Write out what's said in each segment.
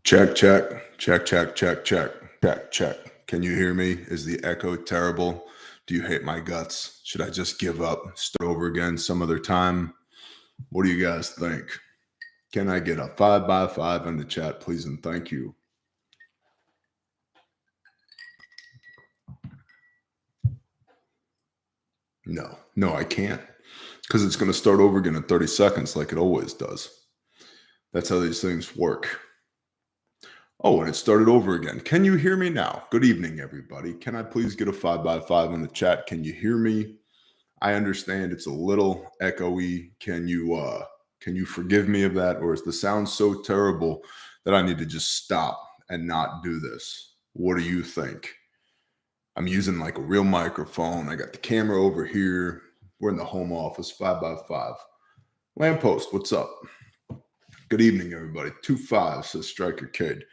Check, check, check, check, check, check, check, check. Can you hear me? Is the echo terrible? Do you hate my guts? Should I just give up, start over again some other time? What do you guys think? Can I get a 5x5 in the chat, please, and thank you? No, I can't, because it's going to start over again in 30 seconds like it always does. That's how these things work. Oh, and it started over again. Can you hear me now? Good evening, everybody. Can I please get a 5x5 in the chat? Can you hear me? I understand it's a little echoey. Can you forgive me of that? Or is the sound so terrible that I need to just stop and not do this? What do you think? I'm using like a real microphone. I got the camera over here. We're in the home office, 5x5. Lamppost, what's up? Good evening, everybody. 2-5, says Striker Cade.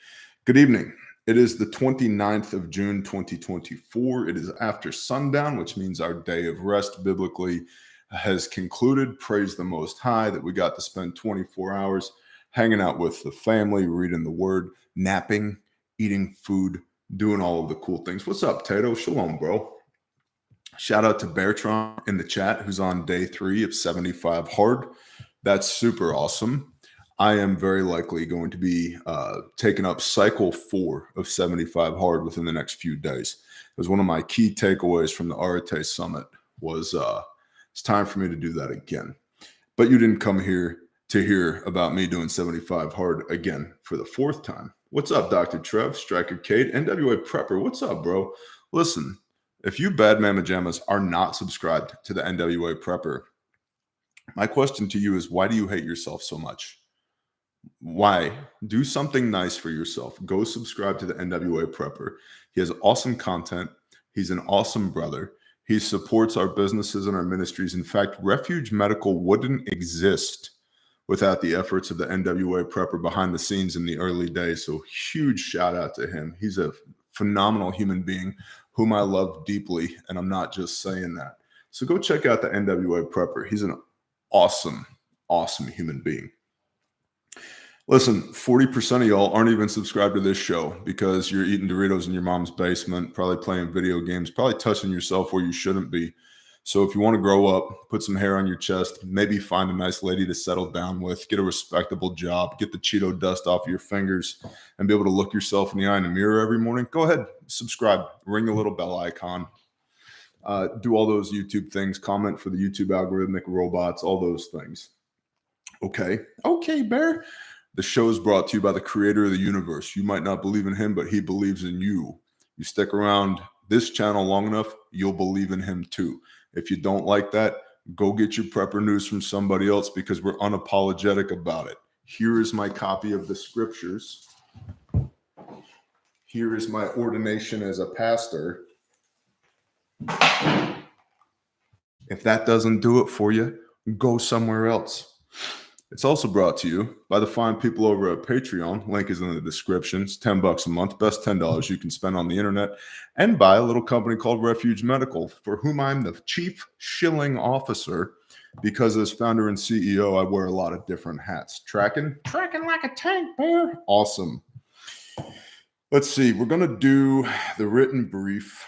Good evening. It is the 29th of June, 2024. It is after sundown, which means our day of rest biblically has concluded. Praise the Most High that we got to spend 24 hours hanging out with the family, reading the word, napping, eating food, doing all of the cool things. What's up, Tato? Shalom, bro. Shout out to Bertrand in the chat, who's on day 3 of 75 hard. That's super awesome. I am very likely going to be taking up cycle 4 of 75 hard within the next few days. It was one of my key takeaways from the Arete Summit was it's time for me to do that again. But you didn't come here to hear about me doing 75 hard again for the 4th time. What's up, Dr. Trev, Striker Kate, NWA Prepper? What's up, bro? Listen, if you bad mama jammas are not subscribed to the NWA Prepper, my question to you is, why do you hate yourself so much? Why? Do something nice for yourself. Go subscribe to the NWA Prepper. He has awesome content. He's an awesome brother. He supports our businesses and our ministries. In fact, Refuge Medical wouldn't exist without the efforts of the NWA Prepper behind the scenes in the early days. So huge shout out to him. He's a phenomenal human being whom I love deeply, and I'm not just saying that. So go check out the NWA Prepper. He's an awesome, awesome human being. Listen, 40% of y'all aren't even subscribed to this show because you're eating Doritos in your mom's basement, probably playing video games, probably touching yourself where you shouldn't be. So if you want to grow up, put some hair on your chest, maybe find a nice lady to settle down with, get a respectable job, get the Cheeto dust off your fingers, and be able to look yourself in the eye in the mirror every morning, go ahead, subscribe, ring the little bell icon, do all those YouTube things, comment for the YouTube algorithmic robots, all those things. Okay, Bear. The show is brought to you by the creator of the universe. You might not believe in him, but he believes in you. You stick around this channel long enough, you'll believe in him too. If you don't like that, go get your prepper news from somebody else because we're unapologetic about it. Here is my copy of the scriptures. Here is my ordination as a pastor. If that doesn't do it for you, go somewhere else. It's also brought to you by the fine people over at Patreon. Link is in the description. It's $10 a month, best $10 you can spend on the internet, and by a little company called Refuge Medical, for whom I'm the chief shilling officer, because as founder and CEO, I wear a lot of different hats. Tracking like a tank, Bear. Awesome. Let's see. We're going to do the written brief,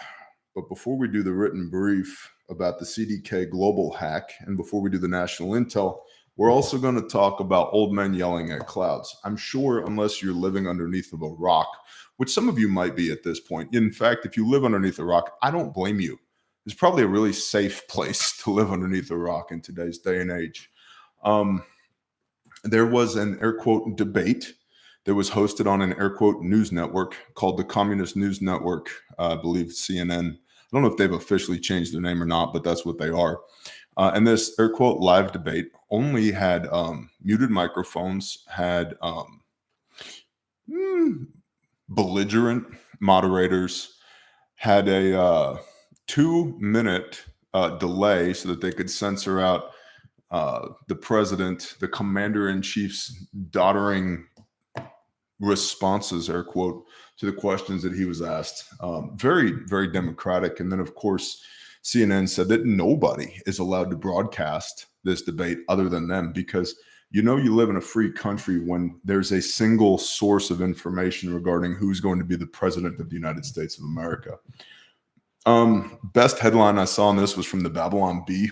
but before we do the written brief about the CDK global hack, and before we do the national intel, we're also going to talk about old men yelling at clouds. I'm sure unless you're living underneath of a rock, which some of you might be at this point. In fact, if you live underneath a rock, I don't blame you. It's probably a really safe place to live underneath a rock in today's day and age. There was an air quote debate that was hosted on an air quote news network called the Communist News Network, I believe CNN. I don't know if they've officially changed their name or not, but that's what they are. And this air quote live debate only had muted microphones, had belligerent moderators, had a 2-minute delay so that they could censor out the president, the commander-in-chief's doddering responses, air quote, to the questions that he was asked. Very, very democratic. And then, of course, CNN said that nobody is allowed to broadcast this debate other than them because You know you live in a free country when there's a single source of information regarding who's going to be the president of the United States of America. Best headline I saw on this was from the Babylon Bee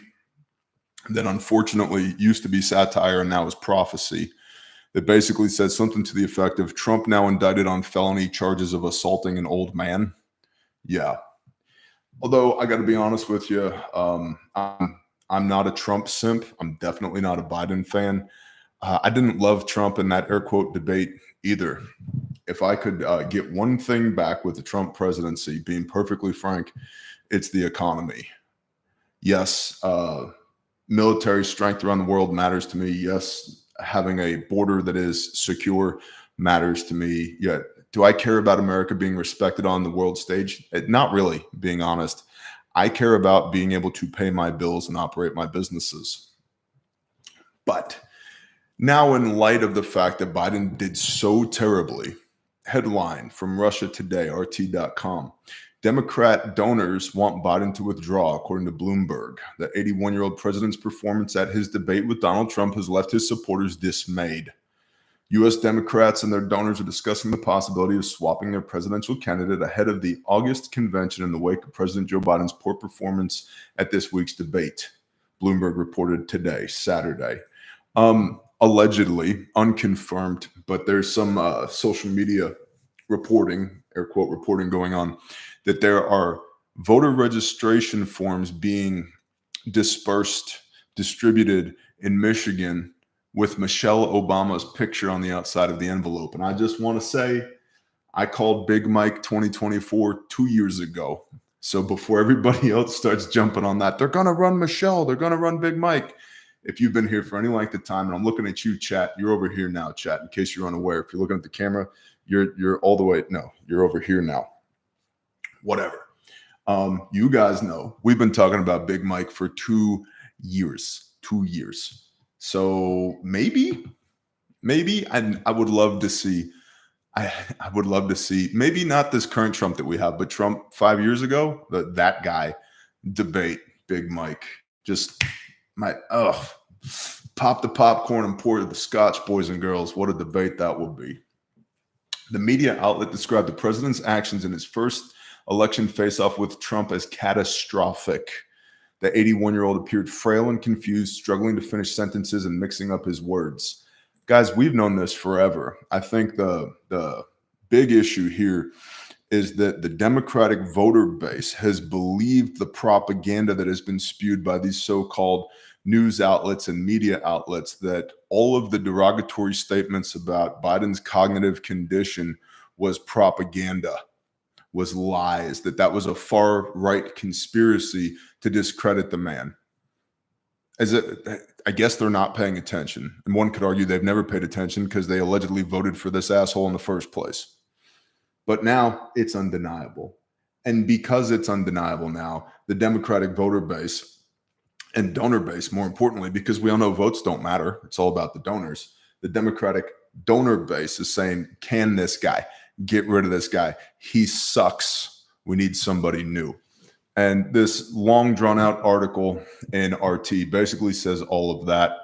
that unfortunately used to be satire and now is prophecy. It basically says something to the effect of Trump now indicted on felony charges of assaulting an old man. Yeah. Although I got to be honest with you, I'm not a Trump simp. I'm definitely not a Biden fan. I didn't love Trump in that air quote debate either. If I could get one thing back with the Trump presidency, being perfectly frank, it's the economy. Yes, military strength around the world matters to me. Yes, having a border that is secure matters to me. Yet, do I care about America being respected on the world stage? Not really, being honest. I care about being able to pay my bills and operate my businesses. But now, in light of the fact that Biden did so terribly, headline from Russia Today, RT.com. Democrat donors want Biden to withdraw, according to Bloomberg. The 81-year-old president's performance at his debate with Donald Trump has left his supporters dismayed. U.S. Democrats and their donors are discussing the possibility of swapping their presidential candidate ahead of the August convention in the wake of President Joe Biden's poor performance at this week's debate. Bloomberg reported today, Saturday. Allegedly, unconfirmed, but there's some social media reporting, air quote reporting going on, that there are voter registration forms being distributed in Michigan with Michelle Obama's picture on the outside of the envelope. And I just want to say, I called Big Mike 2024 2 years ago. So before everybody else starts jumping on that, they're going to run Michelle, they're going to run Big Mike. If you've been here for any length of time, and I'm looking at you, chat, you're over here now, chat, in case you're unaware. If you're looking at the camera, you're all the way, no, you're over here now. Whatever. You guys know, we've been talking about Big Mike for 2 years. 2 years. So maybe I would love to see, I would love to see, maybe not this current Trump that we have, but Trump 5 years ago, that guy debate Big Mike. Just pop the popcorn and pour the scotch, boys and girls. What a debate that will be. The media outlet described the president's actions in his first election face-off with Trump as catastrophic. The 81-year-old appeared frail and confused, struggling to finish sentences and mixing up his words. Guys, we've known this forever. I think the big issue here is that the Democratic voter base has believed the propaganda that has been spewed by these so-called news outlets and media outlets, that all of the derogatory statements about Biden's cognitive condition was propaganda, was lies, that was a far-right conspiracy to discredit the man. I guess they're not paying attention. And one could argue they've never paid attention because they allegedly voted for this asshole in the first place. But now it's undeniable. And because it's undeniable now, the Democratic voter base and donor base, more importantly, because we all know votes don't matter. It's all about the donors. The Democratic donor base is saying, can this guy, get rid of this guy? He sucks. We need somebody new. And this long drawn out article in RT basically says all of that.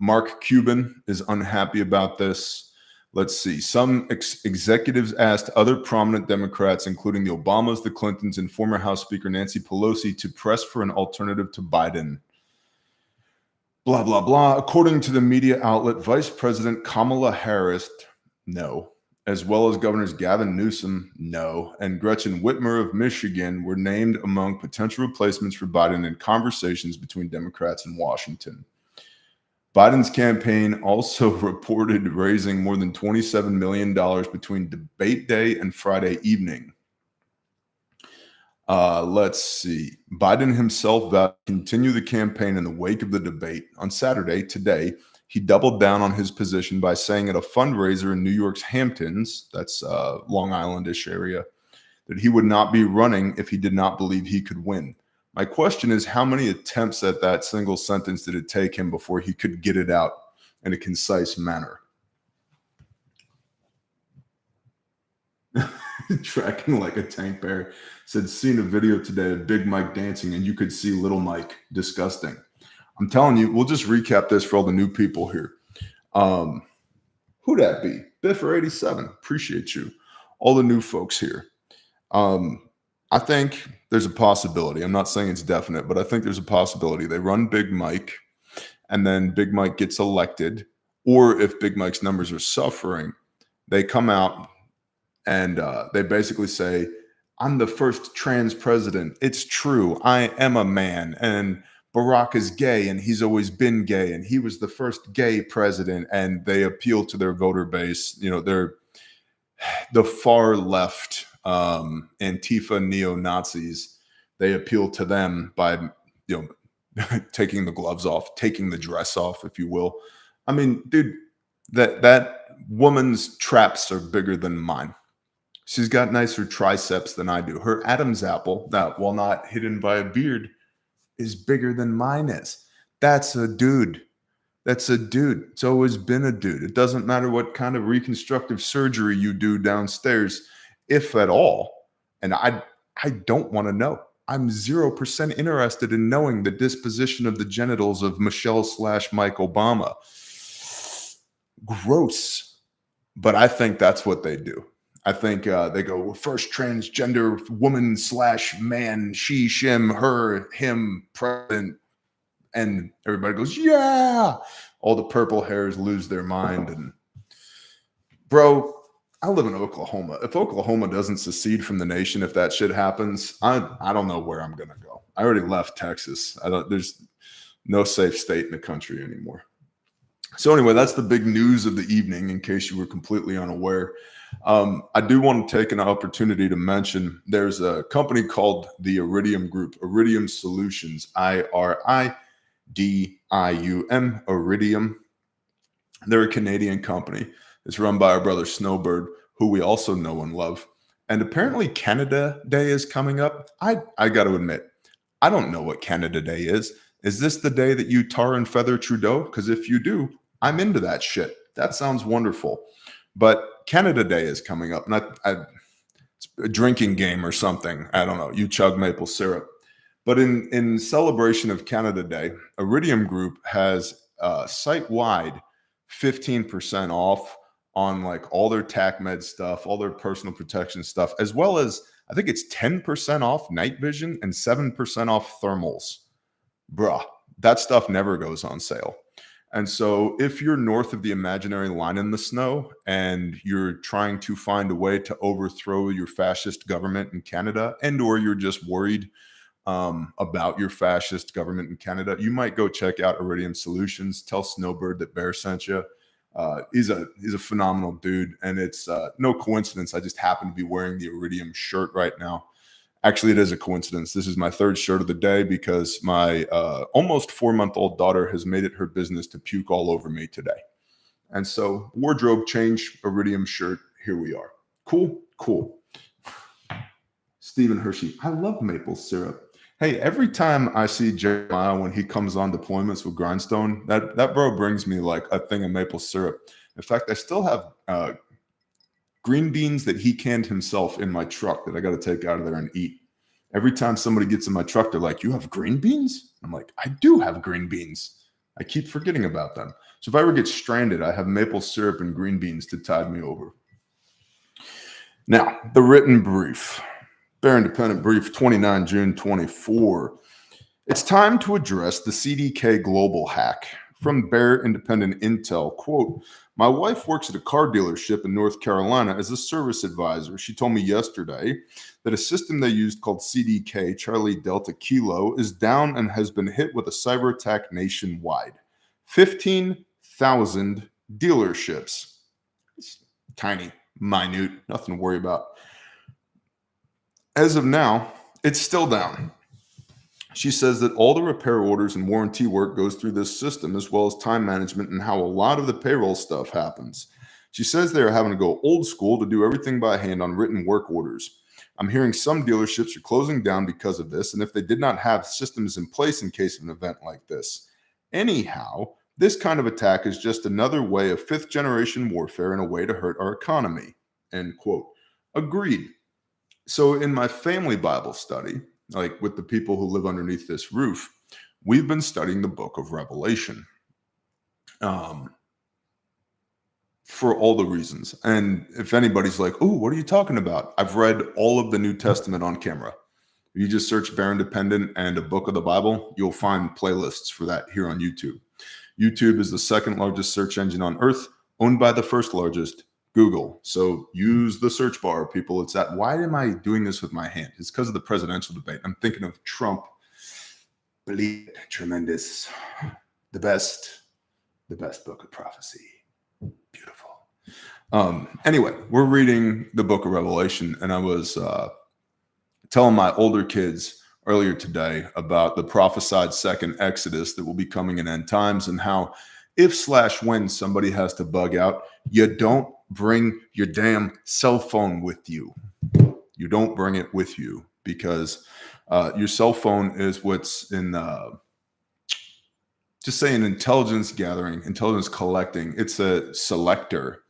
Mark Cuban is unhappy about this. Let's see. Some executives asked other prominent Democrats, including the Obamas, the Clintons, and former House Speaker Nancy Pelosi, to press for an alternative to Biden. Blah, blah, blah. According to the media outlet, Vice President Kamala Harris, no, as well as Governors Gavin Newsom, no, and Gretchen Whitmer of Michigan were named among potential replacements for Biden in conversations between Democrats in Washington. Biden's campaign also reported raising more than $27 million between debate day and Friday evening. Let's see. Biden himself vowed to continue the campaign in the wake of the debate. On Saturday, today, he doubled down on his position by saying at a fundraiser in New York's Hamptons, that's Long Island-ish area, that he would not be running if he did not believe he could win. My question is, how many attempts at that single sentence did it take him before he could get it out in a concise manner? Tracking like a tank bear said, seen a video today of Big Mike dancing and you could see Little Mike. Disgusting. I'm telling you, we'll just recap this for all the new people here. Um, who that be? Biffer87. Appreciate you. All the new folks here. I think there's a possibility. I'm not saying it's definite, but I think there's a possibility. They run Big Mike, and then Big Mike gets elected. Or if Big Mike's numbers are suffering, they come out and they basically say, I'm the first trans president. It's true. I am a man. And Barack is gay and he's always been gay. And he was the first gay president. And they appeal to their voter base. You know, they're the far left Antifa neo-Nazis. They appeal to them by, you know, taking the gloves off, taking the dress off, if you will. I mean, dude, that woman's traps are bigger than mine. She's got nicer triceps than I do. Her Adam's apple, that while not hidden by a beard, is bigger than mine is. That's a dude. That's a dude. It's always been a dude. It doesn't matter what kind of reconstructive surgery you do downstairs, if at all. And I don't want to know. I'm 0% interested in knowing the disposition of the genitals of Michelle/Mike Obama. Gross. But I think that's what they do. I think they go first transgender woman/man, she, shim, her, him, president, and everybody goes, yeah. All the purple hairs lose their mind. And bro, I live in Oklahoma. If Oklahoma doesn't secede from the nation, if that shit happens, I don't know where I'm gonna go. I already left Texas. There's no safe state in the country anymore. So anyway, that's the big news of the evening, in case you were completely unaware. I do want to take an opportunity to mention there's a company called the Iridium Group, Iridium Solutions, IRIDIUM, Iridium. They're a Canadian company. It's run by our brother Snowbird, who we also know and love. And apparently Canada Day is coming up. I got to admit, I don't know what Canada Day is. Is this the day that you tar and feather Trudeau? Because if you do, I'm into that shit. That sounds wonderful. But Canada Day is coming up, and it's a drinking game or something. I don't know. You chug maple syrup. But in celebration of Canada Day, Iridium Group has site-wide 15% off on like all their TACMed stuff, all their personal protection stuff, as well as I think it's 10% off night vision and 7% off thermals. Bruh, that stuff never goes on sale. And so if you're north of the imaginary line in the snow and you're trying to find a way to overthrow your fascist government in Canada, and or you're just worried about your fascist government in Canada, you might go check out Iridium Solutions. Tell Snowbird that Bear sent you. He's a phenomenal dude, and it's no coincidence I just happen to be wearing the Iridium shirt right now. Actually, it is a coincidence. This is my third shirt of the day because my almost 4-month-old daughter has made it her business to puke all over me today. And so wardrobe change, Iridium shirt, here we are. Cool, cool. Stephen Hershey, I love maple syrup. Hey, every time I see Jeremiah when he comes on deployments with Grindstone, that bro brings me like a thing of maple syrup. In fact, I still have green beans that he canned himself in my truck that I got to take out of there and eat. Every time somebody gets in my truck, they're like, you have green beans? I'm like, I do have green beans. I keep forgetting about them. So if I ever get stranded, I have maple syrup and green beans to tide me over. Now, the written brief. Bear Independent Brief, 29 June 24. It's time to address the CDK global hack. From Bear Independent Intel, quote, my wife works at a car dealership in North Carolina as a service advisor. She told me yesterday that a system they used called CDK, Charlie Delta Kilo, is down and has been hit with a cyber attack nationwide. 15,000 dealerships. It's tiny, minute, nothing to worry about. As of now, it's still down. She says that all the repair orders and warranty work goes through this system, as well as time management and how a lot of the payroll stuff happens. She says they are having to go old school to do everything by hand on written work orders. I'm hearing some dealerships are closing down because of this, and if they did not have systems in place in case of an event like this. Anyhow, this kind of attack is just another way of fifth-generation warfare and a way to hurt our economy. End quote. Agreed. So in my family Bible study, like with the people who live underneath this roof, we've been studying the book of Revelation for all the reasons. And if anybody's like, oh, what are you talking about? I've read all of the New Testament on camera. If you just search Bear Independent and a book of the Bible, you'll find playlists for that here on YouTube. YouTube is the second largest search engine on earth, owned by the first largest, Google. So use the search bar, people. It's that. Why am I doing this with my hand? It's because of the presidential debate. I'm thinking of Trump. Believe it, tremendous. The best book of prophecy. Beautiful. Anyway, we're reading the book of Revelation, and I was telling my older kids earlier today about the prophesied second Exodus that will be coming in end times, and how if/when somebody has to bug out, you don't bring your damn cell phone with you. You don't bring it with you, because your cell phone is what's in just say an intelligence gathering, intelligence collecting. It's a selector.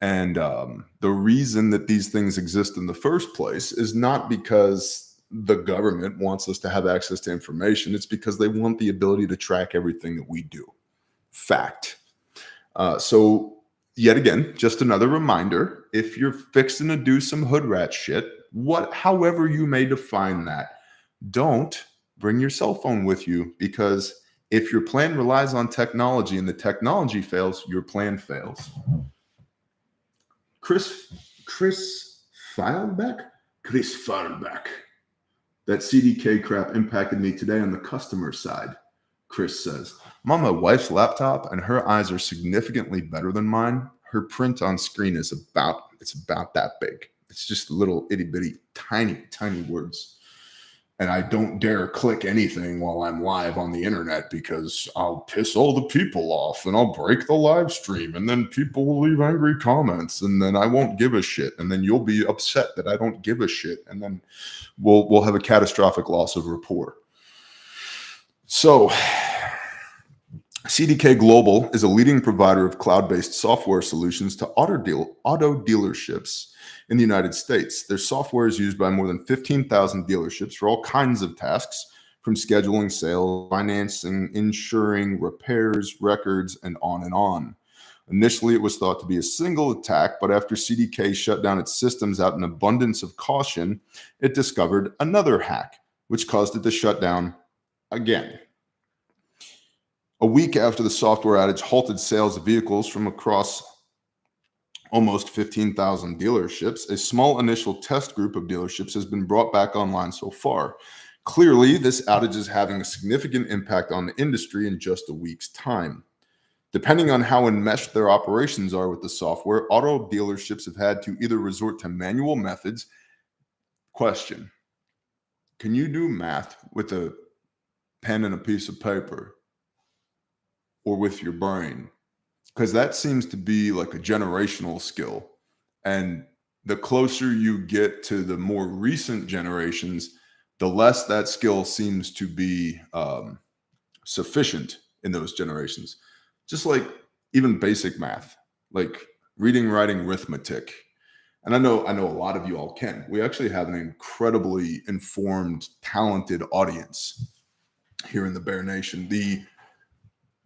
And the reason that these things exist in the first place is not because the government wants us to have access to information. It's because they want the ability to track everything that we do. Fact. So yet again, just another reminder, if you're fixing to do some hood rat shit, however you may define that, don't bring your cell phone with you, because if your plan relies on technology and the technology fails, your plan fails. Chris Feilbeck? That CDK crap impacted me today on the customer side, Chris says. I'm on my wife's laptop and her eyes are significantly better than mine. Her print on screen is about that big. It's just little itty bitty, tiny words. And I don't dare click anything while I'm live on the internet, because I'll piss all the people off and I'll break the live stream, and then people will leave angry comments, and then I won't give a shit, and then you'll be upset that I don't give a shit, and then we'll have a catastrophic loss of rapport. So CDK Global is a leading provider of cloud-based software solutions to auto dealerships in the United States. Their software is used by more than 15,000 dealerships for all kinds of tasks, from scheduling sales, financing, insuring, repairs, records, and on and on. Initially, it was thought to be a single attack, but after CDK shut down its systems out in abundance of caution, it discovered another hack, which caused it to shut down again. A week after the software outage halted sales of vehicles from across almost 15,000 dealerships, a small initial test group of dealerships has been brought back online so far. Clearly, this outage is having a significant impact on the industry in just a week's time. Depending on how enmeshed their operations are with the software, auto dealerships have had to either resort to manual methods. Question: can you do math with a pen and a piece of paper, or with your brain? Because that seems to be like a generational skill. And the closer you get to the more recent generations, the less that skill seems to be sufficient in those generations. Just like even basic math, like reading, writing, arithmetic. And I know a lot of you all can. We actually have an incredibly informed, talented audience here in the Bear Nation.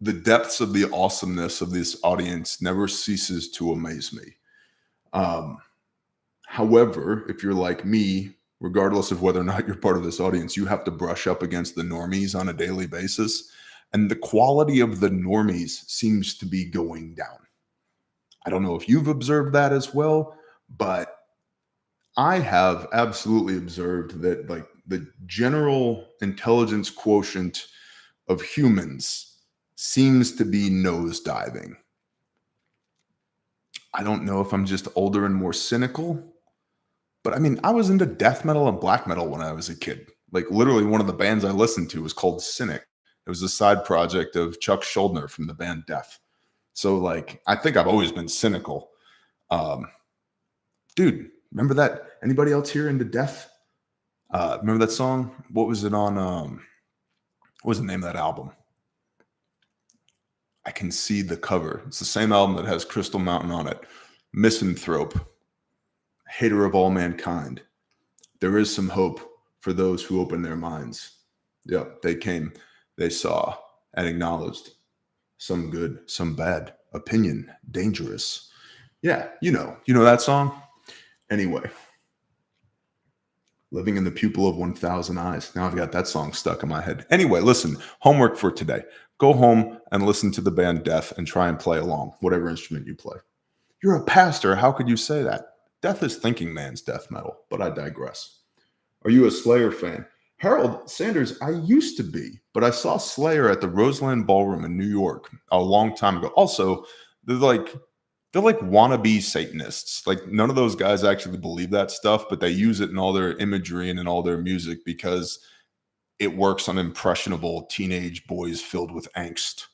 The depths of the awesomeness of this audience never ceases to amaze me. However, if you're like me, regardless of whether or not you're part of this audience, you have to brush up against the normies on a daily basis. And the quality of the normies seems to be going down. I don't know if you've observed that as well, but I have absolutely observed that, like, the general intelligence quotient of humans seems to be nosediving. I don't know if I'm just older and more cynical, but I mean, I was into death metal and black metal when I was a kid. Like, literally one of the bands I listened to was called Cynic. It was a side project of Chuck Schuldiner from the band Death. So, like, I think I've always been cynical. Dude, remember that? Anybody else here into Death? Remember that song? What was it on? What was the name of that album? I can see the cover. It's the same album that has Crystal Mountain on it. Misanthrope, hater of all mankind. There is some hope for those who open their minds. Yep, they came. they saw and acknowledged. Some good, some bad. Opinion, dangerous. Yeah, you know that song? Anyway, living in the pupil of 1,000 eyes. Now I've got that song stuck in my head. Anyway, listen, homework for today. Go home and listen to the band Death and try and play along, whatever instrument you play. You're a pastor. How could you say that? Death is thinking man's death metal, but I digress. Are you a Slayer fan? Harold Sanders, I used to be, but I saw Slayer at the Roseland Ballroom in New York a long time ago. Also, they're like wannabe Satanists. Like none of those guys actually believe that stuff, but they use it in all their imagery and in all their music because it works on impressionable teenage boys filled with angst,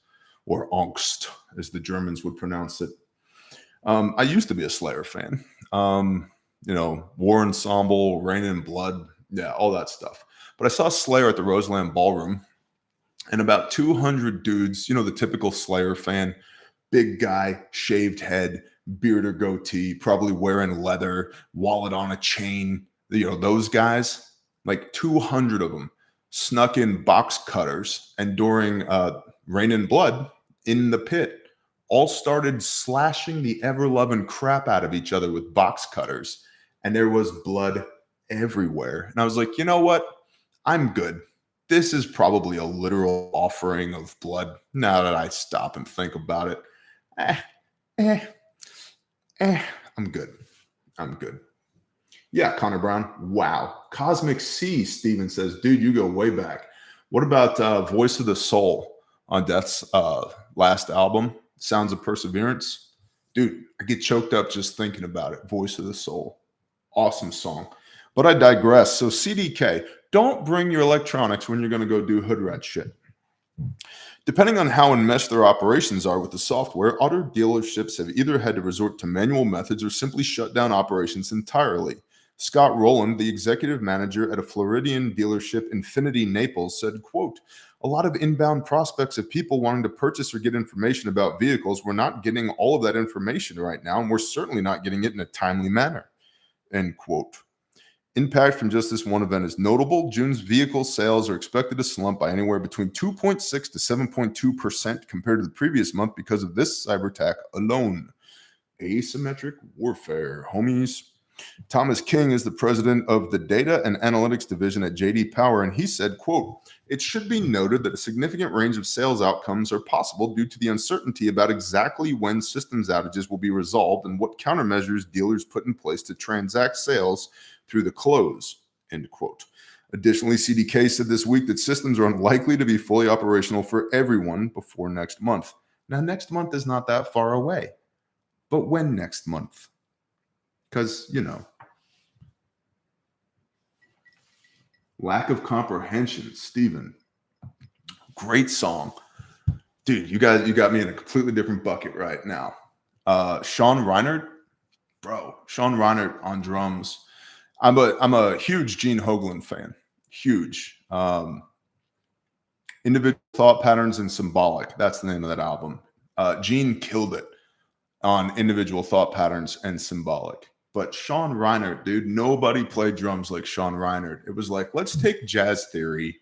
or angst, as the Germans would pronounce it. I used to be a Slayer fan. War Ensemble, Rain and Blood, yeah, all that stuff. But I saw Slayer at the Roseland Ballroom, and about 200 dudes, the typical Slayer fan, big guy, shaved head, beard or goatee, probably wearing leather, wallet on a chain. Those guys, like 200 of them, snuck in box cutters, and during Rain and Blood in the pit, all started slashing the ever-loving crap out of each other with box cutters, and there was blood everywhere. And I was like, you know what? I'm good. This is probably a literal offering of blood. Now that I stop and think about it, I'm good. I'm good. Yeah, Connor Brown. Wow. Cosmic C, Steven says, dude, you go way back. What about Voice of the Soul on Death's last album, Sounds of Perseverance? Dude, I get choked up just thinking about it. Voice of the Soul. Awesome song. But I digress. So CDK, don't bring your electronics when you're going to go do hood rat shit. Depending on how enmeshed their operations are with the software, auto dealerships have either had to resort to manual methods or simply shut down operations entirely. Scott Rowland, the executive manager at a Floridian dealership, Infinity Naples, said, quote, a lot of inbound prospects of people wanting to purchase or get information about vehicles. We're not getting all of that information right now, and we're certainly not getting it in a timely manner, end quote. Impact from just this one event is notable. June's vehicle sales are expected to slump by anywhere between 2.6 to 7.2% compared to the previous month because of this cyber attack alone. Asymmetric warfare, homies. Thomas King is the president of the Data and Analytics Division at J.D. Power, and he said, quote, it should be noted that a significant range of sales outcomes are possible due to the uncertainty about exactly when systems outages will be resolved and what countermeasures dealers put in place to transact sales through the close, end quote. Additionally, CDK said this week that systems are unlikely to be fully operational for everyone before next month. Now, next month is not that far away, but when next month? Because, lack of comprehension, Steven. Great song. Dude, you got me in a completely different bucket right now. Sean Reinert, bro. Sean Reinert on drums. I'm a huge Gene Hoglan fan. Huge. Individual Thought Patterns and Symbolic. That's the name of that album. Gene killed it on Individual Thought Patterns and Symbolic. But Sean Reinert, dude, nobody played drums like Sean Reinert. It was like, let's take jazz theory,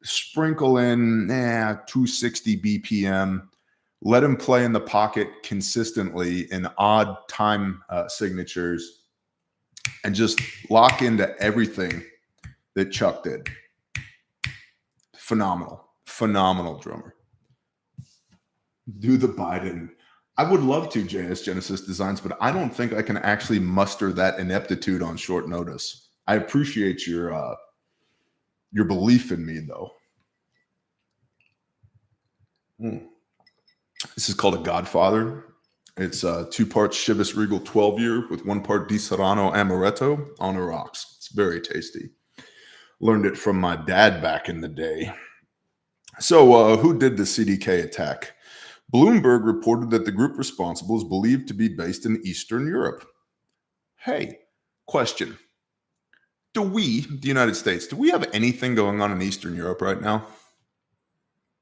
sprinkle in 260 BPM, let him play in the pocket consistently in odd time signatures, and just lock into everything that Chuck did. Phenomenal drummer. Do the Biden. I would love to, JS Genesis Designs, but I don't think I can actually muster that ineptitude on short notice. I appreciate your belief in me, though. This is called a Godfather. It's 2 parts Chivas Regal 12-year with 1 part Di Serrano Amaretto on the rocks. It's very tasty. Learned it from my dad back in the day. So who did the CDK attack? Bloomberg reported that the group responsible is believed to be based in Eastern Europe. Hey, question. Do we, the United States, do we have anything going on in Eastern Europe right now?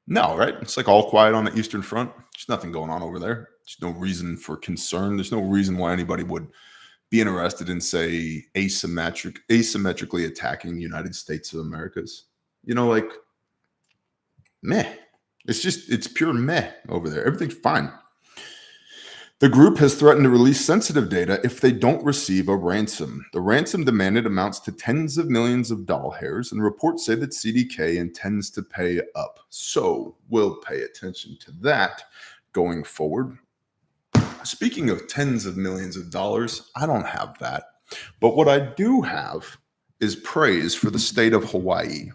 No, right? It's like all quiet on the Eastern Front. There's nothing going on over there. There's no reason for concern. There's no reason why anybody would be interested in, say, asymmetrically attacking the United States of Americas. Meh. It's pure meh over there. Everything's fine. The group has threatened to release sensitive data if they don't receive a ransom. The ransom demanded amounts to tens of millions of doll hairs, and reports say that CDK intends to pay up. So we'll pay attention to that going forward. Speaking of tens of millions of dollars, I don't have that. But what I do have is praise for the state of Hawaii.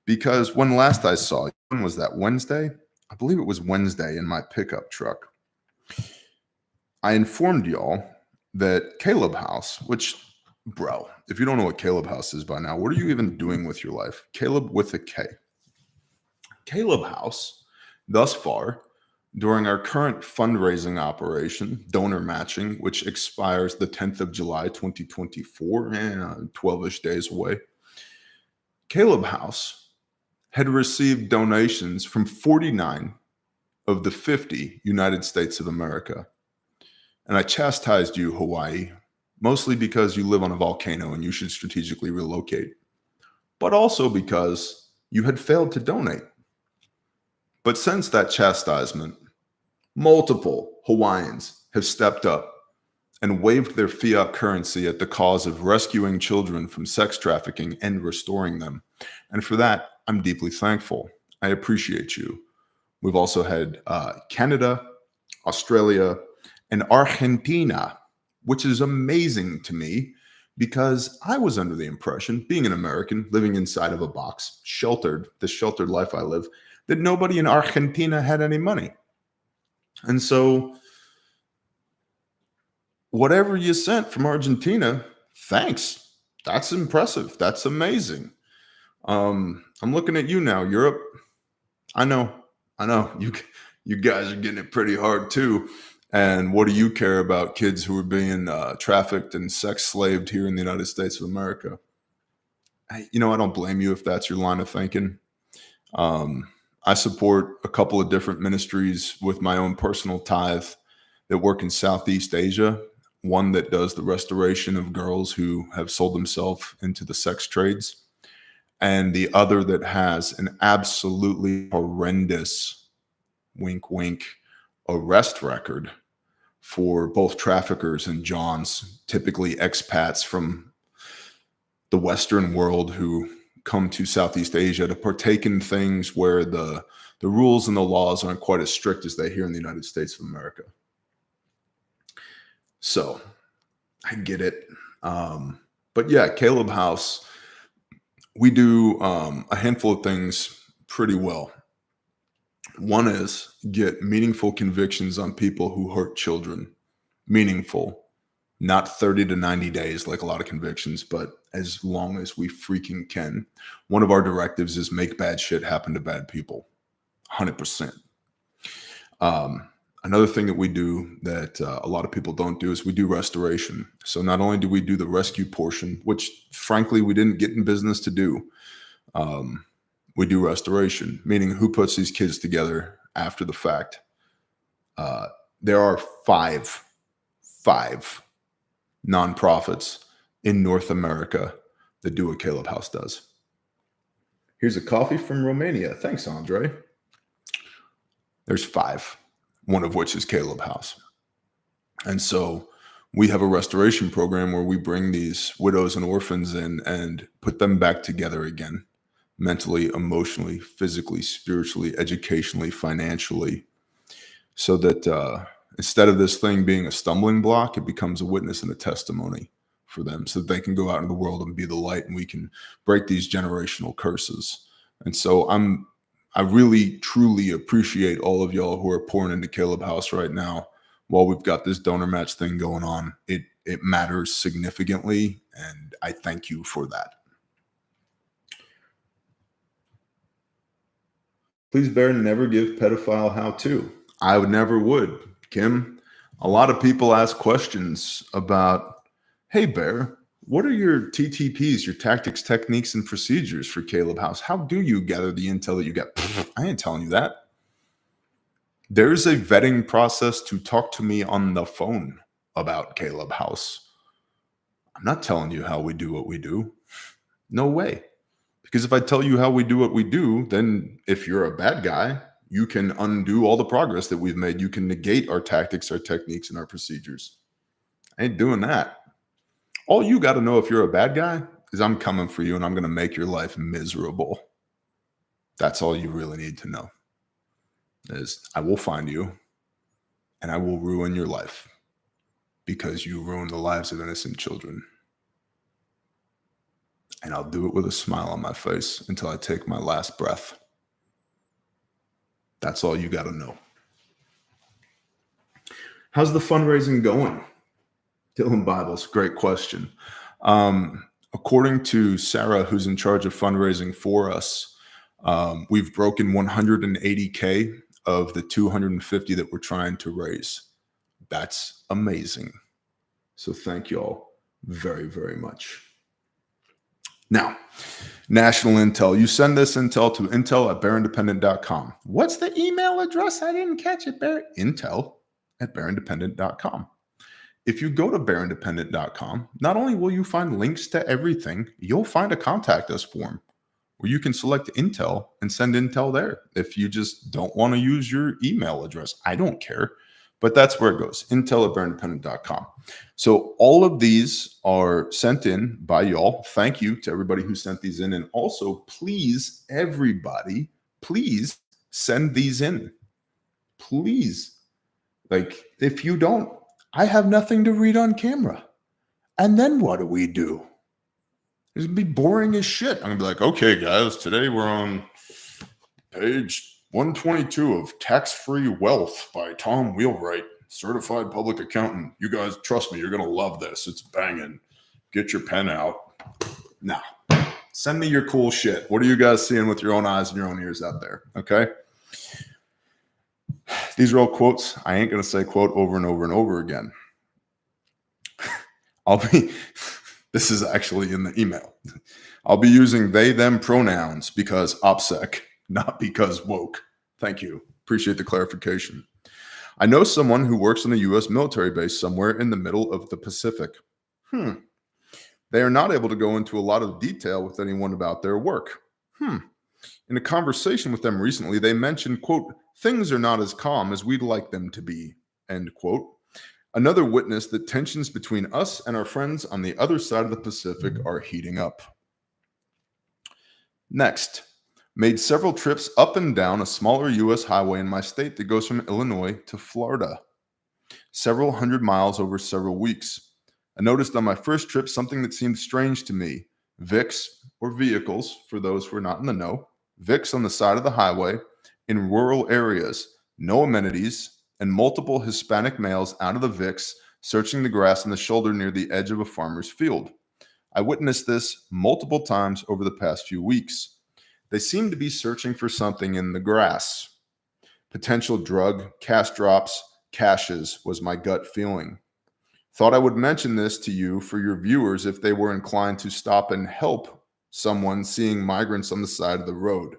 Because when last I saw you, when was that, Wednesday? I believe it was Wednesday in my pickup truck. I informed y'all that Caleb House, which, bro, if you don't know what Caleb House is by now, what are you even doing with your life? Caleb with a K. Caleb House, thus far, during our current fundraising operation, donor matching, which expires the 10th of July, 2024, 12-ish days away, Caleb House had received donations from 49 of the 50 United States of America. And I chastised you, Hawaii, mostly because you live on a volcano and you should strategically relocate, but also because you had failed to donate. But since that chastisement, multiple Hawaiians have stepped up and waived their fiat currency at the cause of rescuing children from sex trafficking and restoring them. And for that, I'm deeply thankful. I appreciate you. We've also had Canada, Australia, and Argentina, which is amazing to me because I was under the impression, being an American, living inside of a box, the sheltered life I live, that nobody in Argentina had any money. And so whatever you sent from Argentina, thanks. That's impressive. That's amazing. I'm looking at you now, Europe. I know. You guys are getting it pretty hard too. And what do you care about kids who are being trafficked and sex slaved here in the United States of America? I don't blame you if that's your line of thinking. I support a couple of different ministries with my own personal tithe that work in Southeast Asia. One that does the restoration of girls who have sold themselves into the sex trades, and the other that has an absolutely horrendous, wink, wink, arrest record for both traffickers and Johns, typically expats from the Western world who come to Southeast Asia to partake in things where the rules and the laws aren't quite as strict as they here in the United States of America. So I get it. But yeah, Caleb House, we do a handful of things pretty well. One is get meaningful convictions on people who hurt children. Meaningful, not 30 to 90 days like a lot of convictions, but as long as we freaking can. One of our directives is make bad shit happen to bad people. 100%. Another thing that we do that a lot of people don't do is we do restoration. So not only do we do the rescue portion, which frankly we didn't get in business to do, we do restoration, meaning who puts these kids together after the fact. There are five nonprofits in North America that do what Caleb House does. Here's a coffee from Romania. Thanks, Andre. There's 5, one of which is Caleb House. And so we have a restoration program where we bring these widows and orphans in and put them back together again, mentally, emotionally, physically, spiritually, educationally, financially, so that instead of this thing being a stumbling block, it becomes a witness and a testimony for them so that they can go out in the world and be the light, and we can break these generational curses. And so I really, truly appreciate all of y'all who are pouring into Caleb House right now while we've got this donor match thing going on. It matters significantly, and I thank you for that. Please, Bear, never give pedophile how-to. I never would, Kim. A lot of people ask questions about, hey, Bear, what are your TTPs, your tactics, techniques, and procedures for Caleb House? How do you gather the intel that you get? I ain't telling you that. There's a vetting process to talk to me on the phone about Caleb House. I'm not telling you how we do what we do. No way. Because if I tell you how we do what we do, then if you're a bad guy, you can undo all the progress that we've made. You can negate our tactics, our techniques, and our procedures. I ain't doing that. All you got to know if you're a bad guy is I'm coming for you and I'm going to make your life miserable. That's all you really need to know is I will find you and I will ruin your life because you ruined the lives of innocent children. And I'll do it with a smile on my face until I take my last breath. That's all you got to know. How's the fundraising going? Dylan Bibles, great question. According to Sarah, who's in charge of fundraising for us, we've broken 180K of the 250 that we're trying to raise. That's amazing. So thank you all very, very much. Now, national intel. You send this intel to intel@bearindependent.com. What's the email address? I didn't catch it. Intel@bearindependent.com. If you go to bearindependent.com, not only will you find links to everything, you'll find a contact us form where you can select Intel and send Intel there. If you just don't want to use your email address, I don't care. But that's where it goes, intel@bearindependent.com. So all of these are sent in by y'all. Thank you to everybody who sent these in. And also, please, everybody, please send these in. Please. Like, if you don't, I have nothing to read on camera. And then what do we do? It's going to be boring as shit. I'm going to be like, okay, guys, today we're on page 122 of Tax-Free Wealth by Tom Wheelwright, certified public accountant. You guys, trust me, you're going to love this. It's banging. Get your pen out. Now, send me your cool shit. What are you guys seeing with your own eyes and your own ears out there? Okay. These are all quotes. I ain't going to say quote over and over and over again. This is actually in the email. I'll be using they, them pronouns because OPSEC, not because woke. Thank you. Appreciate the clarification. I know someone who works on a U.S. military base somewhere in the middle of the Pacific. They are not able to go into a lot of detail with anyone about their work. In a conversation with them recently, they mentioned, quote, things are not as calm as we'd like them to be, end quote. Another witness that tensions between us and our friends on the other side of the Pacific are heating up. Next, made several trips up and down a smaller U.S. highway in my state that goes from Illinois to Florida. Several hundred miles over several weeks. I noticed on my first trip something that seemed strange to me. VIX, or vehicles, for those who are not in the know, VIX on the side of the highway in rural areas, no amenities, and multiple Hispanic males out of the VIX searching the grass on the shoulder near the edge of a farmer's field. I witnessed this multiple times over the past few weeks. They seem to be searching for something in the grass. Potential drug, cash drops, caches was my gut feeling. Thought I would mention this to you for your viewers if they were inclined to stop and help someone seeing migrants on the side of the road.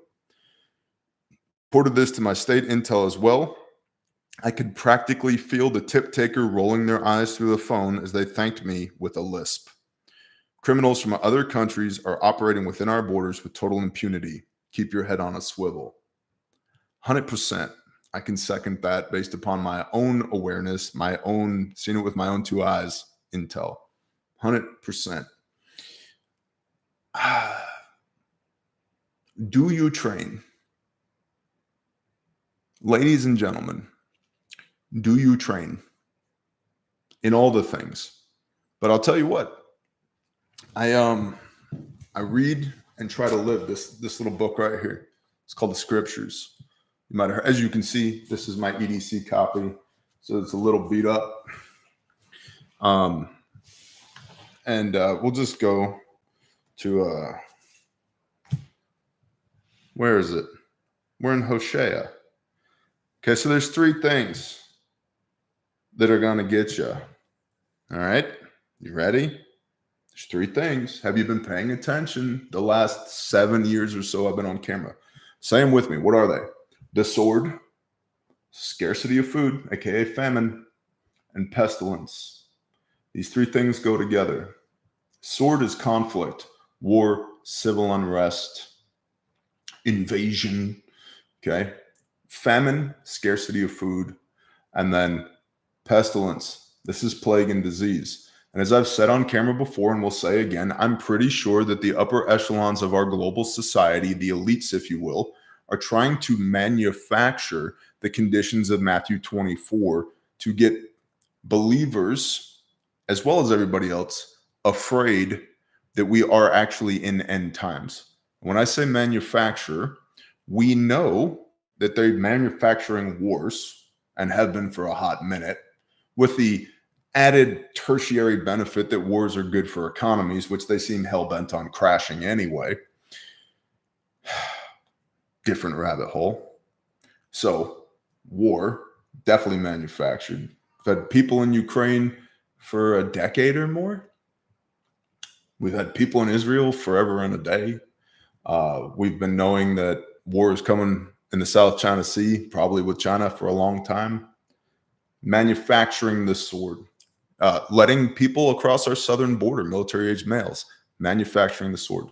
Reported this to my state intel as well. I could practically feel the tip taker rolling their eyes through the phone as they thanked me with a lisp. Criminals from other countries are operating within our borders with total impunity. Keep your head on a swivel. 100%. I can second that based upon my own awareness, my own, seen it with my own two eyes, intel. 100%. Do you train? Ladies and gentlemen, do you train in all the things? But I'll tell you what, I read and try to live this little book right here. It's called The Scriptures. You might have heard, as you can see, this is my EDC copy, so it's a little beat up. And we'll just go to where is it? We're in Hosea. Okay, so there's three things that are going to get you. All right, you ready? There's three things. Have you been paying attention the last 7 years or so I've been on camera? Say them with me. What are they? The sword, scarcity of food, aka famine, and pestilence. These three things go together. Sword is conflict. war, civil unrest, invasion, okay? Famine, scarcity of food, and then pestilence. This is plague and disease. And as I've said on camera before, and will say again, I'm pretty sure that the upper echelons of our global society, the elites, if you will, are trying to manufacture the conditions of Matthew 24 to get believers, as well as everybody else, afraid that we are actually in end times. When I say manufacture, we know that they're manufacturing wars and have been for a hot minute, with the added tertiary benefit that wars are good for economies, which they seem hell-bent on crashing anyway. Different rabbit hole. So war, definitely manufactured. We've had people in Ukraine for a decade or more. We've had people in Israel forever and a day. We've been knowing that war is coming in the South China Sea, probably with China for a long time. Manufacturing the sword, letting people across our southern border, military-age males, manufacturing the sword.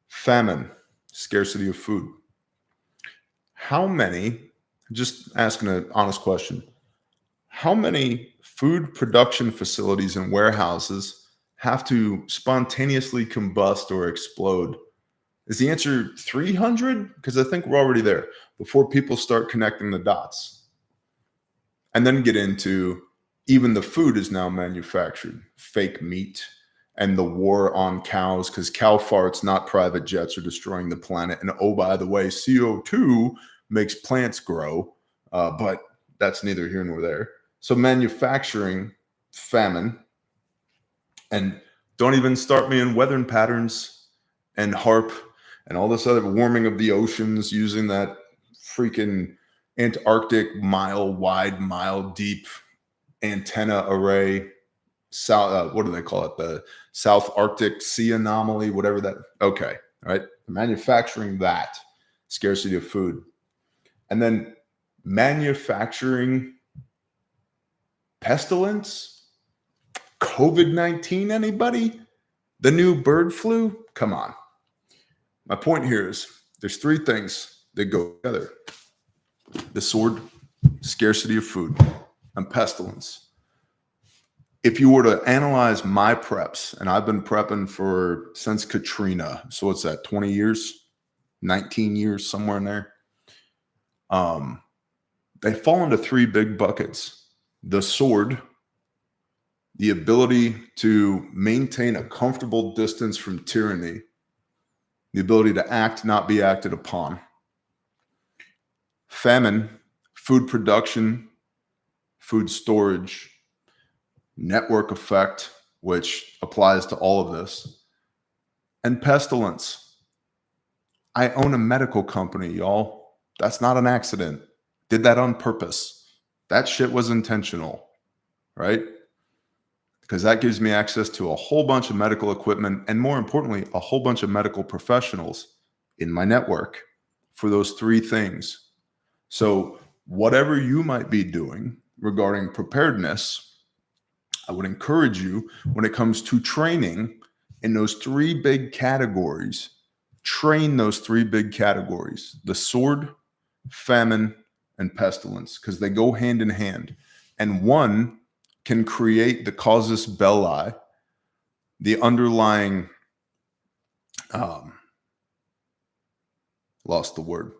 Famine, scarcity of food. How many, just asking an honest question, how many food production facilities and warehouses have to spontaneously combust or explode? Is the answer 300? Because I think we're already there before people start connecting the dots. And then get into even the food is now manufactured, fake meat, and the war on cows, because cow farts, not private jets, are destroying the planet. And oh, by the way, CO2 makes plants grow, but that's neither here nor there. So manufacturing, famine, and don't even start me in weather patterns and HARP and all this other warming of the oceans using that freaking Antarctic mile wide, mile deep antenna array. South, what do they call it? The South Arctic Sea anomaly, whatever that. Okay, all right. Manufacturing that, scarcity of food, and then manufacturing pestilence, COVID-19. Anybody? The new bird flu? Come on. My point here is there's three things that go together: the sword, scarcity of food, and pestilence. If you were to analyze my preps, and I've been prepping since Katrina, so what's that, 20 years, 19 years, somewhere in there. They fall into three big buckets: the sword, the ability to maintain a comfortable distance from tyranny, the ability to act, not be acted upon. Famine, food production, food storage, network effect, which applies to all of this, and pestilence. I own a medical company, y'all. That's not an accident. Did that on purpose. That shit was intentional, right? Because that gives me access to a whole bunch of medical equipment and, more importantly, a whole bunch of medical professionals in my network for those three things. So whatever you might be doing regarding preparedness, I would encourage you, when it comes to training in those three big categories, train those three big categories: the sword, famine, and pestilence, because they go hand in hand. And one can create the casus belli, the underlying, lost the word.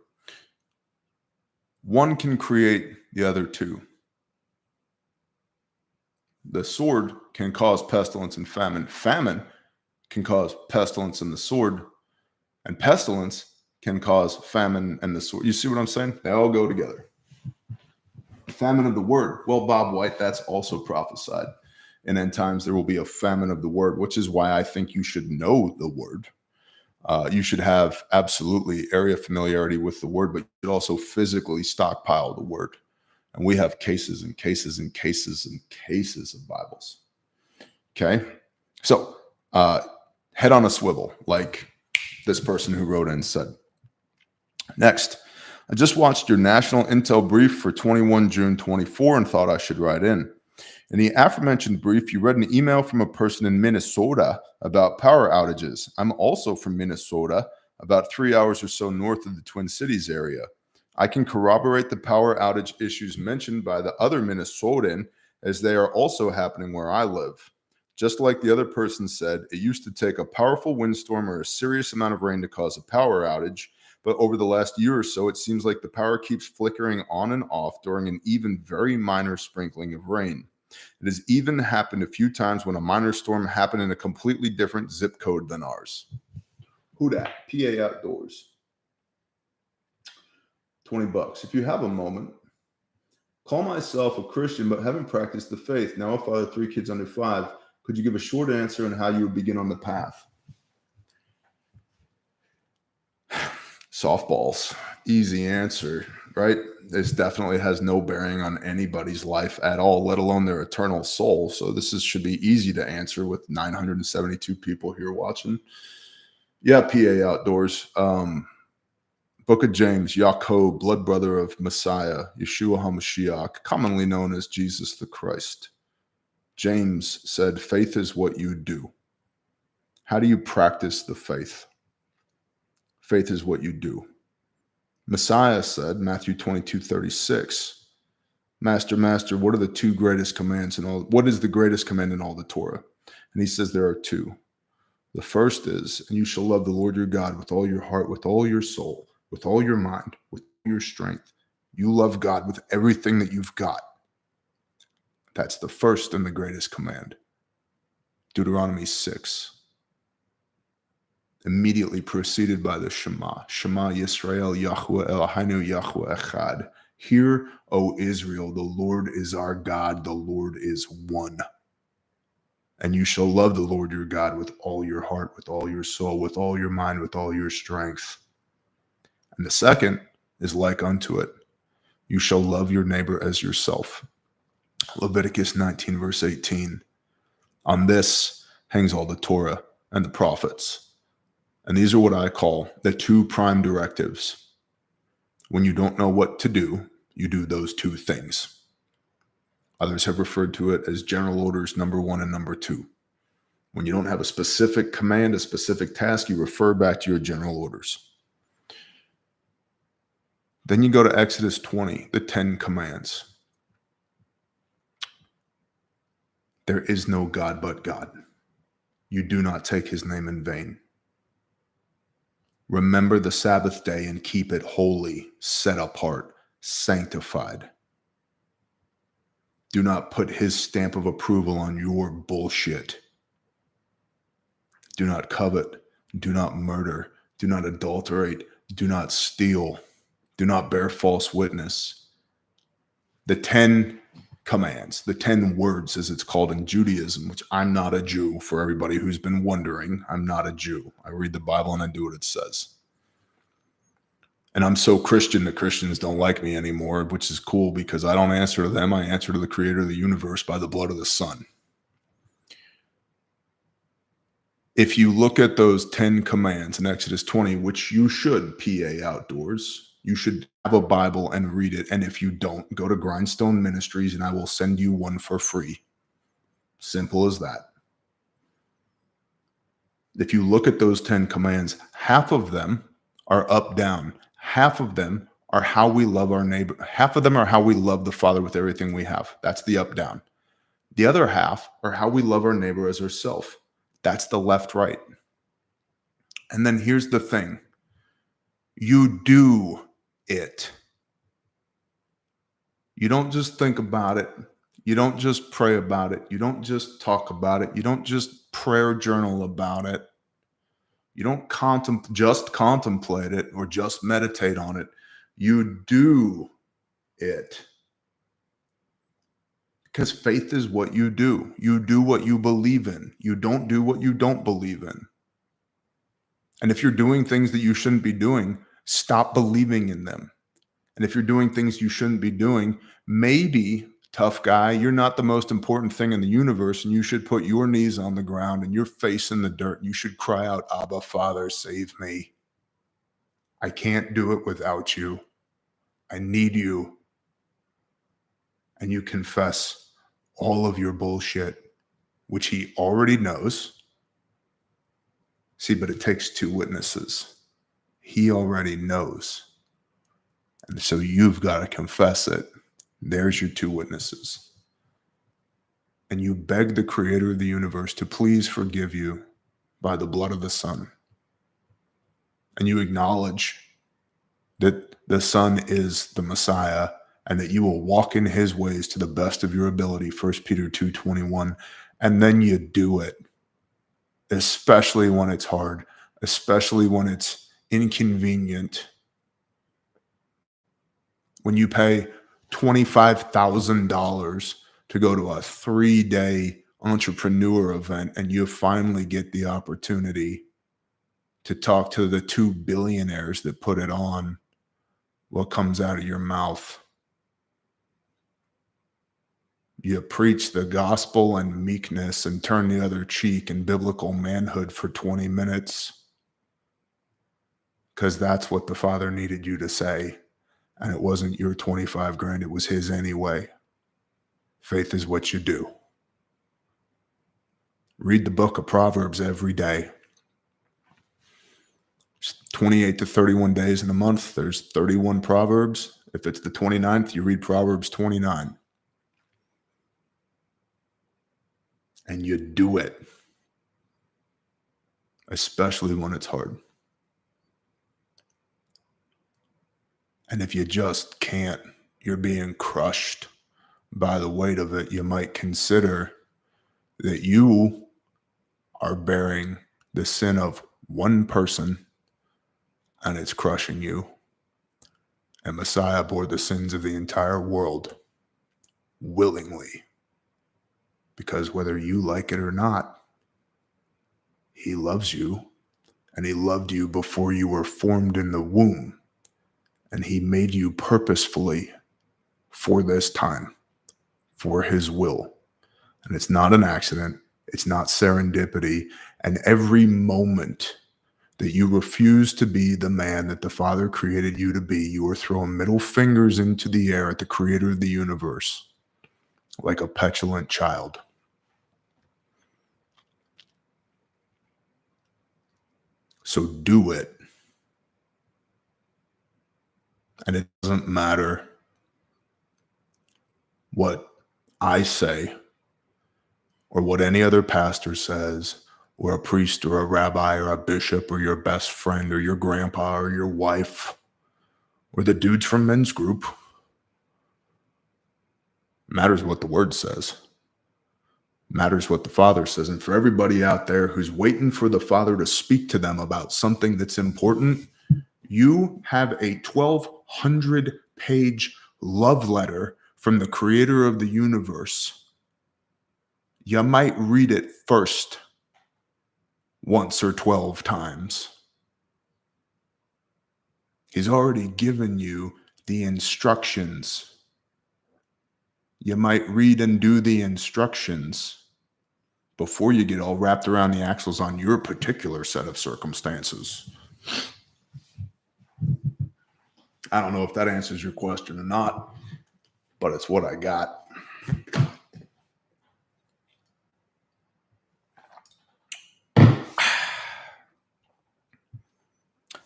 One can create the other two. The sword can cause pestilence and famine. Famine can cause pestilence and the sword. And pestilence can cause famine and the sword. You see what I'm saying? They all go together. Famine of the word. Well, Bob White, that's also prophesied. In end times, there will be a famine of the word, which is why I think you should know the word. You should have absolutely area familiarity with the word, but you should also physically stockpile the word. And we have cases and cases and cases and cases of Bibles. Okay? So head on a swivel, like this person who wrote in said. Next, I just watched your national intel brief for 21 June 24 and thought I should write in. In the aforementioned brief, you read an email from a person in Minnesota about power outages. I'm also from Minnesota, about 3 hours or so north of the Twin Cities area. I can corroborate the power outage issues mentioned by the other Minnesotan, as they are also happening where I live. Just like the other person said, it used to take a powerful windstorm or a serious amount of rain to cause a power outage, but over the last year or so, it seems like the power keeps flickering on and off during an even very minor sprinkling of rain. It has even happened a few times when a minor storm happened in a completely different zip code than ours. Who dat? PA Outdoors. $20. If you have a moment, call myself a Christian but haven't practiced the faith. Now a father of 3 kids under 5. Could you give a short answer on how you would begin on the path? Softballs. Easy answer, right? This definitely has no bearing on anybody's life at all, let alone their eternal soul. So this should be easy to answer with 972 people here watching. Yeah, PA Outdoors. Book of James, Yaakov, blood brother of Messiah, Yeshua HaMashiach, commonly known as Jesus the Christ. James said, faith is what you do. How do you practice the faith? Faith is what you do. Messiah said, Matthew 22:36, Master, what are the 2 greatest commands in all? What is the greatest command in all the Torah? And he says there are 2. The first is, and you shall love the Lord your God with all your heart, with all your soul, with all your mind, with all your strength. You love God with everything that you've got. That's the first and the greatest command. Deuteronomy 6. Immediately preceded by the Shema. Shema Yisrael, Yahweh Eloheinu, Yahweh Echad. Hear, O Israel, the Lord is our God, the Lord is one. And you shall love the Lord your God with all your heart, with all your soul, with all your mind, with all your strength. And the second is like unto it. You shall love your neighbor as yourself. Leviticus 19, verse 18. On this hangs all the Torah and the prophets. And these are what I call the 2 prime directives. When you don't know what to do, you do those 2 things. Others have referred to it as general orders number 1 and number 2. When you don't have a specific command, a specific task, you refer back to your general orders. Then you go to Exodus 20, the 10 commands. There is no God but God. You do not take his name in vain. Remember the Sabbath day and keep it holy, set apart, sanctified. Do not put his stamp of approval on your bullshit. Do not covet. Do not murder. Do not adulterate. Do not steal. Do not bear false witness. The 10 commands, the 10 words, as it's called in Judaism, which I'm not a Jew, for everybody who's been wondering. I'm not a Jew. I read the Bible and I do what it says. And I'm so Christian that Christians don't like me anymore, which is cool because I don't answer to them. I answer to the creator of the universe by the blood of the Son. If you look at those 10 commands in Exodus 20, which you should, PA Outdoors, you should have a Bible and read it. And if you don't, go to Grindstone Ministries and I will send you one for free. Simple as that. If you look at those 10 commands, half of them are up, down. Half of them are how we love our neighbor. Half of them are how we love the Father with everything we have. That's the up, down. The other half are how we love our neighbor as ourselves. That's the left, right. And then here's the thing. You do it. You don't just think about it. You don't just pray about it. You don't just talk about it. You don't just prayer journal about it. You don't just contemplate it or just meditate on it. You do it. Because faith is what you do. You do what you believe in. You don't do what you don't believe in. And if you're doing things that you shouldn't be doing, stop believing in them. And if you're doing things you shouldn't be doing, maybe, tough guy, you're not the most important thing in the universe, and you should put your knees on the ground and your face in the dirt. And you should cry out, Abba, Father, save me. I can't do it without you. I need you. And you confess all of your bullshit, which he already knows. See, but it takes two witnesses. He already knows. And so you've got to confess it. There's your two witnesses. And you beg the creator of the universe to please forgive you by the blood of the Son. And you acknowledge that the Son is the Messiah and that you will walk in his ways to the best of your ability, 1 Peter 2:21. And then you do it, especially when it's hard, especially when it's inconvenient. When you pay $25,000 to go to a 3-day entrepreneur event and you finally get the opportunity to talk to the 2 billionaires that put it on, what comes out of your mouth? You preach the gospel and meekness and turn the other cheek and biblical manhood for 20 minutes because that's what the Father needed you to say. And it wasn't your 25 grand, it was his anyway. Faith is what you do. Read the book of Proverbs every day. It's 28 to 31 days in a month. There's 31 Proverbs. If it's the 29th, you read Proverbs 29. And you do it. Especially when it's hard. And if you just can't, you're being crushed by the weight of it, you might consider that you are bearing the sin of one person and it's crushing you. And Messiah bore the sins of the entire world willingly. Because whether you like it or not, he loves you. And he loved you before you were formed in the womb. And he made you purposefully for this time, for his will. And it's not an accident. It's not serendipity. And every moment that you refuse to be the man that the Father created you to be, you are throwing middle fingers into the air at the creator of the universe, like a petulant child. So do it. And it doesn't matter what I say or what any other pastor says or a priest or a rabbi or a bishop or your best friend or your grandpa or your wife or the dudes from men's group. Matters what the word says. Matters what the Father says. And for everybody out there who's waiting for the Father to speak to them about something that's important, you have a 1,200-page love letter from the creator of the universe. You might read it first once or 12 times. He's already given you the instructions. You might read and do the instructions before you get all wrapped around the axles on your particular set of circumstances. I don't know if that answers your question or not, but it's what I got.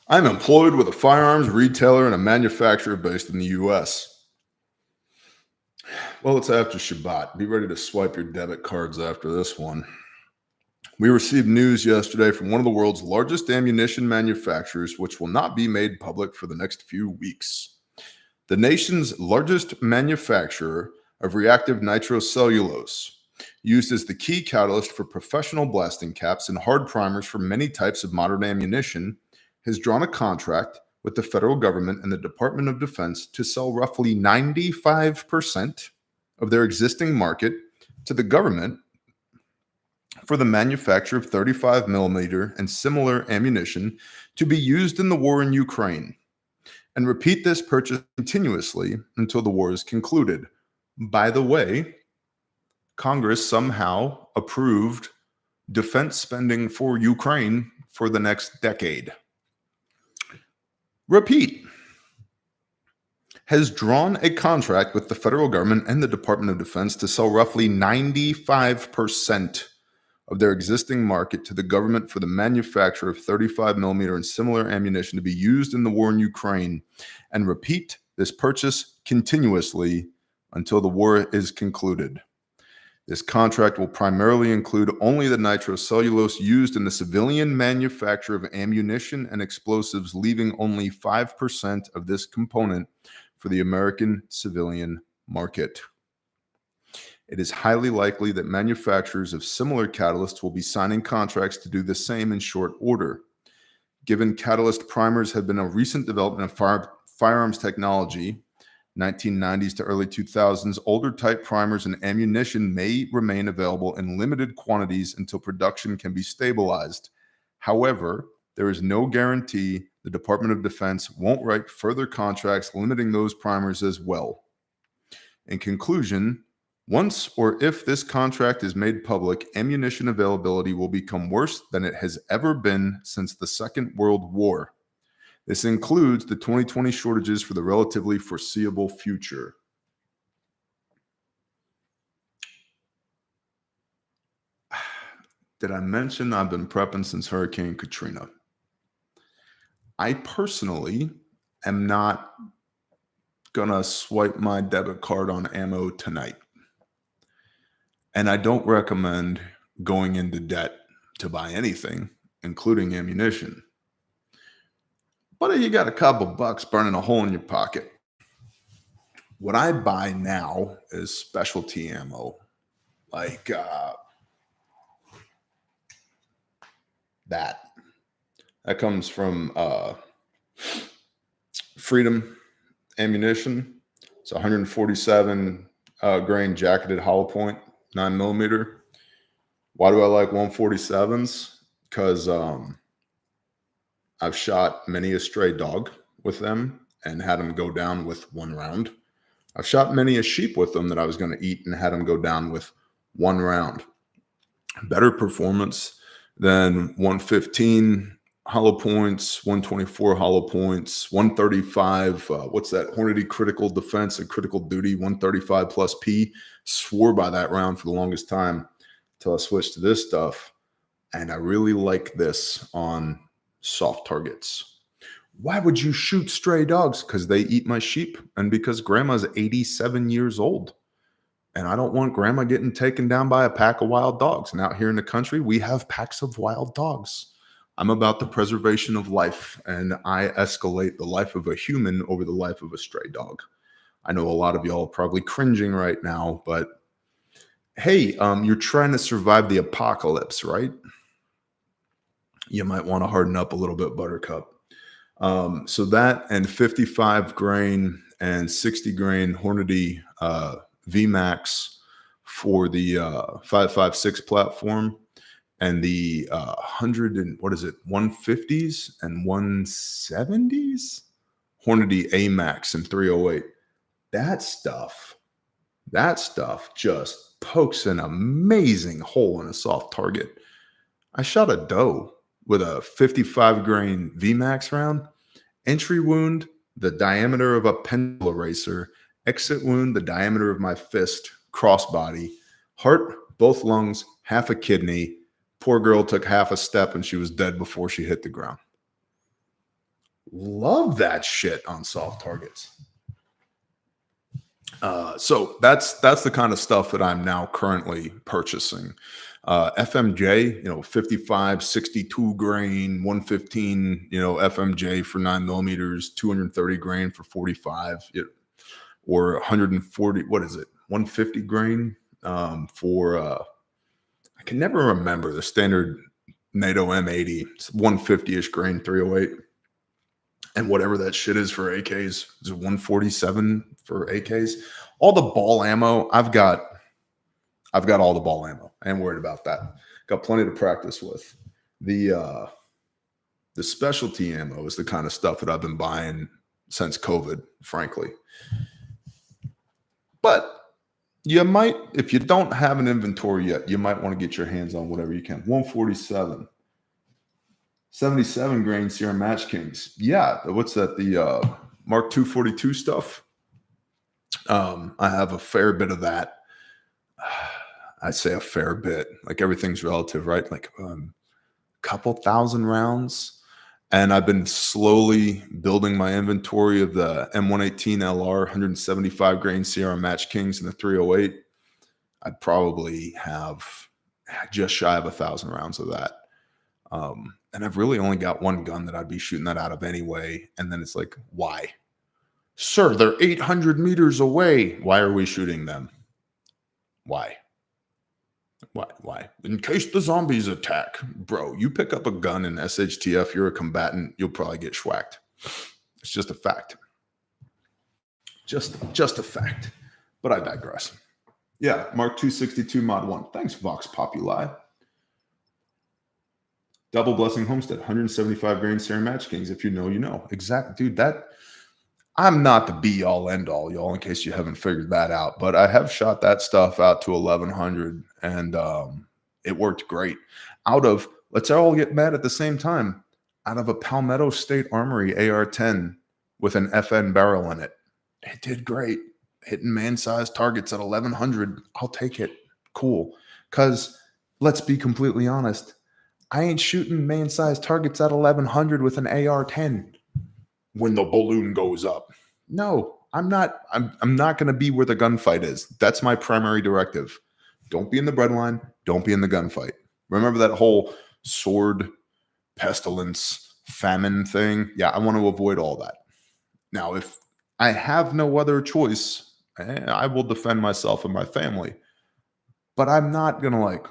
I'm employed with a firearms retailer and a manufacturer based in the U.S. Well, it's after Shabbat. Be ready to swipe your debit cards after this one. We received news yesterday from one of the world's largest ammunition manufacturers, which will not be made public for the next few weeks. The nation's largest manufacturer of reactive nitrocellulose, used as the key catalyst for professional blasting caps and hard primers for many types of modern ammunition, has drawn a contract with the federal government and the Department of Defense to sell roughly 95% of their existing market to the government for the manufacture of 35 millimeter and similar ammunition to be used in the war in Ukraine, and repeat this purchase continuously until the war is concluded. By the way, Congress somehow approved defense spending for Ukraine for the next decade. Repeat. has drawn a contract with the federal government and the Department of Defense to sell roughly 95% of their existing market to the government for the manufacture of 35 millimeter and similar ammunition to be used in the war in Ukraine, and repeat this purchase continuously until the war is concluded. This contract will primarily include only the nitrocellulose used in the civilian manufacture of ammunition and explosives, leaving only 5% of this component for the American civilian market. It is highly likely that manufacturers of similar catalysts will be signing contracts to do the same in short order. Given catalyst primers have been a recent development of firearms technology, 1990s to early 2000s, older type primers and ammunition may remain available in limited quantities until production can be stabilized. However, there is no guarantee the Department of Defense won't write further contracts limiting those primers as well. In conclusion, once or if this contract is made public, ammunition availability will become worse than it has ever been since the Second World War. This includes the 2020 shortages for the relatively foreseeable future. Did I mention I've been prepping since Hurricane Katrina? I personally am not gonna swipe my debit card on ammo tonight. And I don't recommend going into debt to buy anything, including ammunition. But if you got a couple bucks burning a hole in your pocket, what I buy now is specialty ammo, like that. That comes from Freedom Ammunition. It's 147 grain jacketed hollow point, 9 millimeter. Why do I like 147s? Because I've shot many a stray dog with them and had them go down with one round. I've shot many a sheep with them that I was going to eat and had them go down with one round. Better performance than 115 hollow points, 124 hollow points, 135. What's that? Hornady Critical Defense and Critical Duty 135 plus P. Swore by that round for the longest time until I switched to this stuff. And I really like this on soft targets. Why would you shoot stray dogs? Because they eat my sheep and because grandma's 87 years old. And I don't want grandma getting taken down by a pack of wild dogs. And out here in the country, we have packs of wild dogs. I'm about the preservation of life, and I escalate the life of a human over the life of a stray dog. I know a lot of y'all are probably cringing right now, but hey, you're trying to survive the apocalypse, right? You might want to harden up a little bit, Buttercup. So that and 55 grain and 60 grain Hornady VMAX for the 5.56 platform, and the 150s and 170s Hornady AMAX and 308. That stuff just pokes an amazing hole in a soft target. I shot a doe with a 55 grain VMAX round. Entry wound, the diameter of a pendulum eraser. Exit wound, the diameter of my fist, crossbody. Heart, both lungs, half a kidney. Poor girl took half a step and she was dead before she hit the ground. Love that shit on soft targets. So that's the kind of stuff that I'm now currently purchasing. FMJ, 55, 62 grain, 115, FMJ for 9 millimeters, 230 grain for 45, or 140, 150 grain for, I can never remember the standard NATO M80. It's 150-ish grain 308. And whatever that shit is for AKs, is 147 for AKs. All the ball ammo, I've got all the ball ammo. I ain't worried about that. Got plenty to practice with. The specialty ammo is the kind of stuff that I've been buying since COVID, frankly. But you might, if you don't have an inventory yet, you might want to get your hands on whatever you can. 147. 77 grain Sierra Match Kings. Yeah, what's that? The Mark 242 stuff. I have a fair bit of that. I say a fair bit, like everything's relative, right? Like couple thousand rounds. And I've been slowly building my inventory of the M118 LR 175 grain CR Match Kings and the 308. I'd probably have just shy of 1,000 rounds of that. And I've really only got one gun that I'd be shooting that out of anyway. And then it's like, why? Sir, they're 800 meters away. Why are we shooting them? Why? Why? In case the zombies attack. Bro, you pick up a gun in SHTF, you're a combatant, you'll probably get schwacked. It's just a fact. Just a fact. But I digress. Yeah, Mark 262 Mod 1. Thanks, Vox Populi. Double Blessing Homestead, 175 grain Sarah Match Kings. If you know, you know. Exactly, dude. I'm not the be all end all, y'all, in case you haven't figured that out. But I have shot that stuff out to 1,100, and it worked great. Let's all get mad at the same time. Out of a Palmetto State Armory AR-10 with an FN barrel in it, it did great. Hitting man-sized targets at 1,100, I'll take it. Cool. Because let's be completely honest, I ain't shooting man-sized targets at 1,100 with an AR-10 when the balloon goes up. No, I'm not. I'm not going to be where the gunfight is. That's my primary directive. Don't be in the breadline. Don't be in the gunfight. Remember that whole sword, pestilence, famine thing? Yeah, I want to avoid all that. Now, if I have no other choice, I will defend myself and my family. But I'm not going to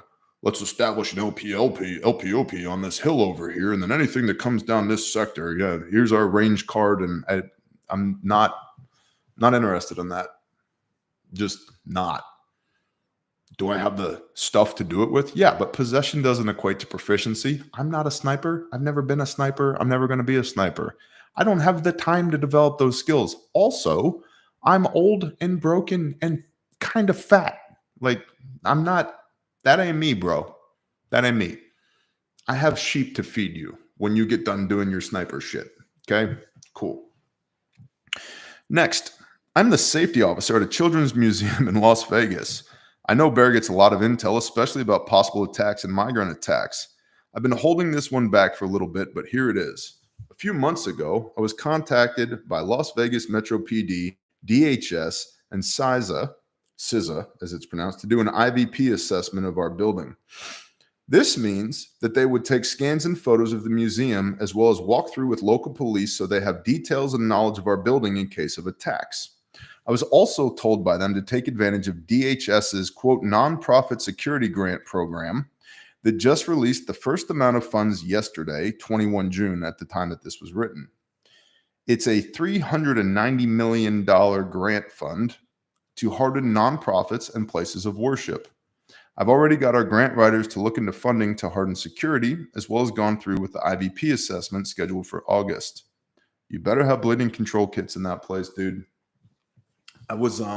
let's establish an LPOP on this hill over here, and then anything that comes down this sector, yeah, here's our range card, and I'm not interested in that. Just not. Do I have the stuff to do it with? Yeah, but possession doesn't equate to proficiency. I'm not a sniper. I've never been a sniper. I'm never going to be a sniper. I don't have the time to develop those skills. Also, I'm old and broken and kind of fat. I'm not. That ain't me, bro. That ain't me. I have sheep to feed you when you get done doing your sniper shit. Okay? Cool. Next, I'm the safety officer at a children's museum in Las Vegas. I know Bear gets a lot of intel, especially about possible attacks and migrant attacks. I've been holding this one back for a little bit, but here it is. A few months ago, I was contacted by Las Vegas Metro PD, DHS, and CISA, as it's pronounced, to do an IVP assessment of our building. This means that they would take scans and photos of the museum as well as walk through with local police so they have details and knowledge of our building in case of attacks. I was also told by them to take advantage of DHS's, quote, nonprofit security grant program that just released the first amount of funds yesterday, 21 June, at the time that this was written. It's a $390 million grant fund to harden nonprofits and places of worship. I've already got our grant writers to look into funding to harden security, as well as gone through with the IVP assessment scheduled for August. You better have bleeding control kits in that place, dude. I was at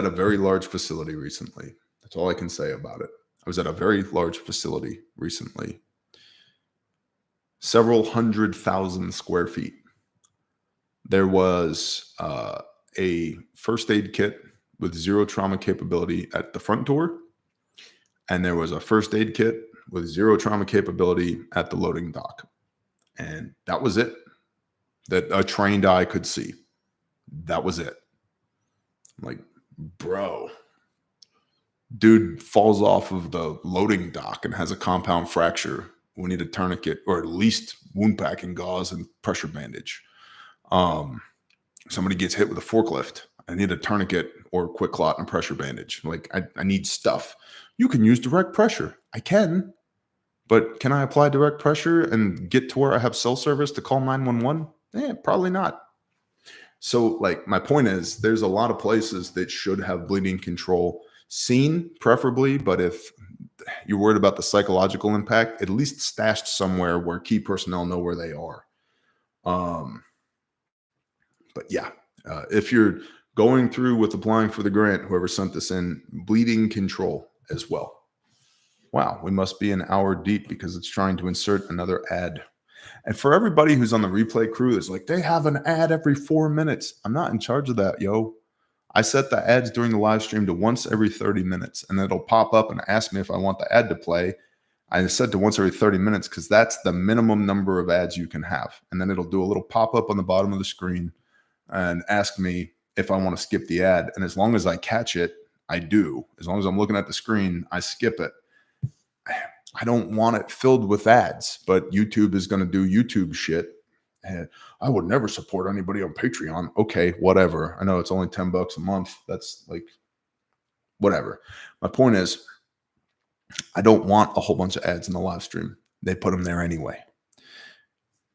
a very large facility recently. That's all I can say about it. I was at a very large facility recently. Several 100,000 square feet. There was a first aid kit with zero trauma capability at the front door. And there was a first aid kit with zero trauma capability at the loading dock. And that was it. That a trained eye could see. That was it. I'm like, bro, dude falls off of the loading dock and has a compound fracture. We need a tourniquet or at least wound packing gauze and pressure bandage. Somebody gets hit with a forklift. I need a tourniquet or quick clot and pressure bandage. I need stuff. You can use direct pressure. I can, but can I apply direct pressure and get to where I have cell service to call 911? Probably not. So my point is there's a lot of places that should have bleeding control seen, preferably, but if you're worried about the psychological impact, at least stashed somewhere where key personnel know where they are. But yeah, if you're going through with applying for the grant, whoever sent this in, bleeding control as well. Wow, we must be an hour deep because it's trying to insert another ad. And for everybody who's on the replay crew, is like, they have an ad every 4 minutes. I'm not in charge of that, yo. I set the ads during the live stream to once every 30 minutes, and it'll pop up and ask me if I want the ad to play. I set to once every 30 minutes because that's the minimum number of ads you can have. And then it'll do a little pop-up on the bottom of the screen and ask me if I want to skip the ad. And as long as I catch it, I do. As long as I'm looking at the screen, I skip it. I don't want it filled with ads, but YouTube is going to do YouTube shit. And I would never support anybody on Patreon. Okay, whatever. I know it's only $10 a month. That's like, whatever. My point is, I don't want a whole bunch of ads in the live stream. They put them there anyway.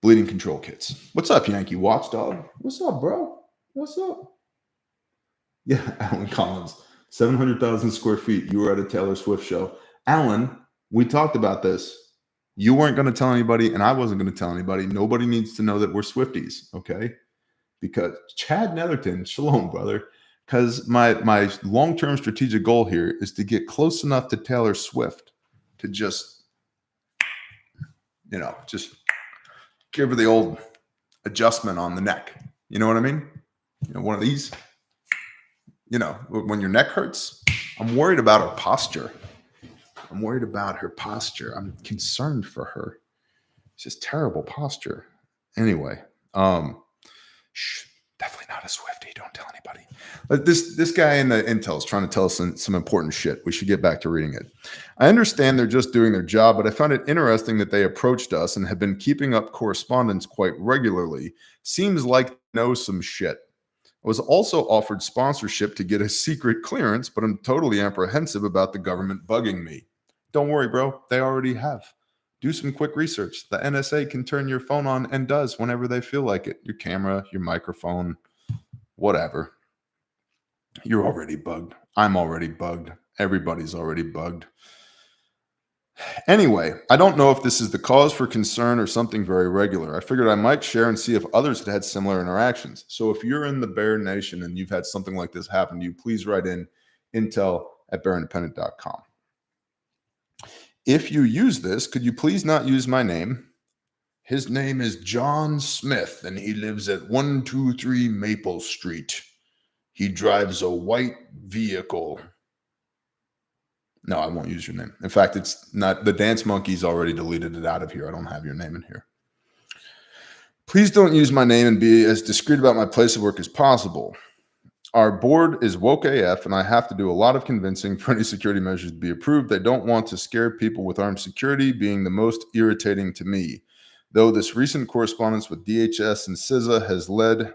Bleeding control kits. What's up, Yankee Watchdog? What's up, bro? What's up? Yeah, Alan Collins. 700,000 square feet. You were at a Taylor Swift show. Alan, we talked about this. You weren't going to tell anybody, and I wasn't going to tell anybody. Nobody needs to know that we're Swifties, okay? Because Chad Netherton, shalom, brother. Because my long-term strategic goal here is to get close enough to Taylor Swift to just, just give her the old adjustment on the neck. You know what I mean? One of these. When your neck hurts, I'm worried about her posture. I'm concerned for her. It's just terrible posture. Anyway, definitely not a Swiftie. Don't tell anybody. But this guy in the intel is trying to tell us some important shit. We should get back to reading it. I understand they're just doing their job, but I found it interesting that they approached us and have been keeping up correspondence quite regularly. Seems like they know some shit. I was also offered sponsorship to get a secret clearance, but I'm totally apprehensive about the government bugging me. Don't worry, bro. They already have. Do some quick research. The NSA can turn your phone on and does whenever they feel like it. Your camera, your microphone, whatever. You're already bugged. I'm already bugged. Everybody's already bugged. Anyway, I don't know if this is the cause for concern or something very regular. I figured I might share and see if others had similar interactions. So if you're in the Bear Nation and you've had something like this happen to you, please write in intel@bearindependent.com. If you use this, could you please not use my name? His name is John Smith, and he lives at 123 Maple Street. He drives a white vehicle. No, I won't use your name. In fact, it's not. The Dance Monkey's already deleted it out of here. I don't have your name in here. Please don't use my name and be as discreet about my place of work as possible. Our board is woke AF, and I have to do a lot of convincing for any security measures to be approved. They don't want to scare people with armed security, being the most irritating to me. Though this recent correspondence with DHS and CISA has led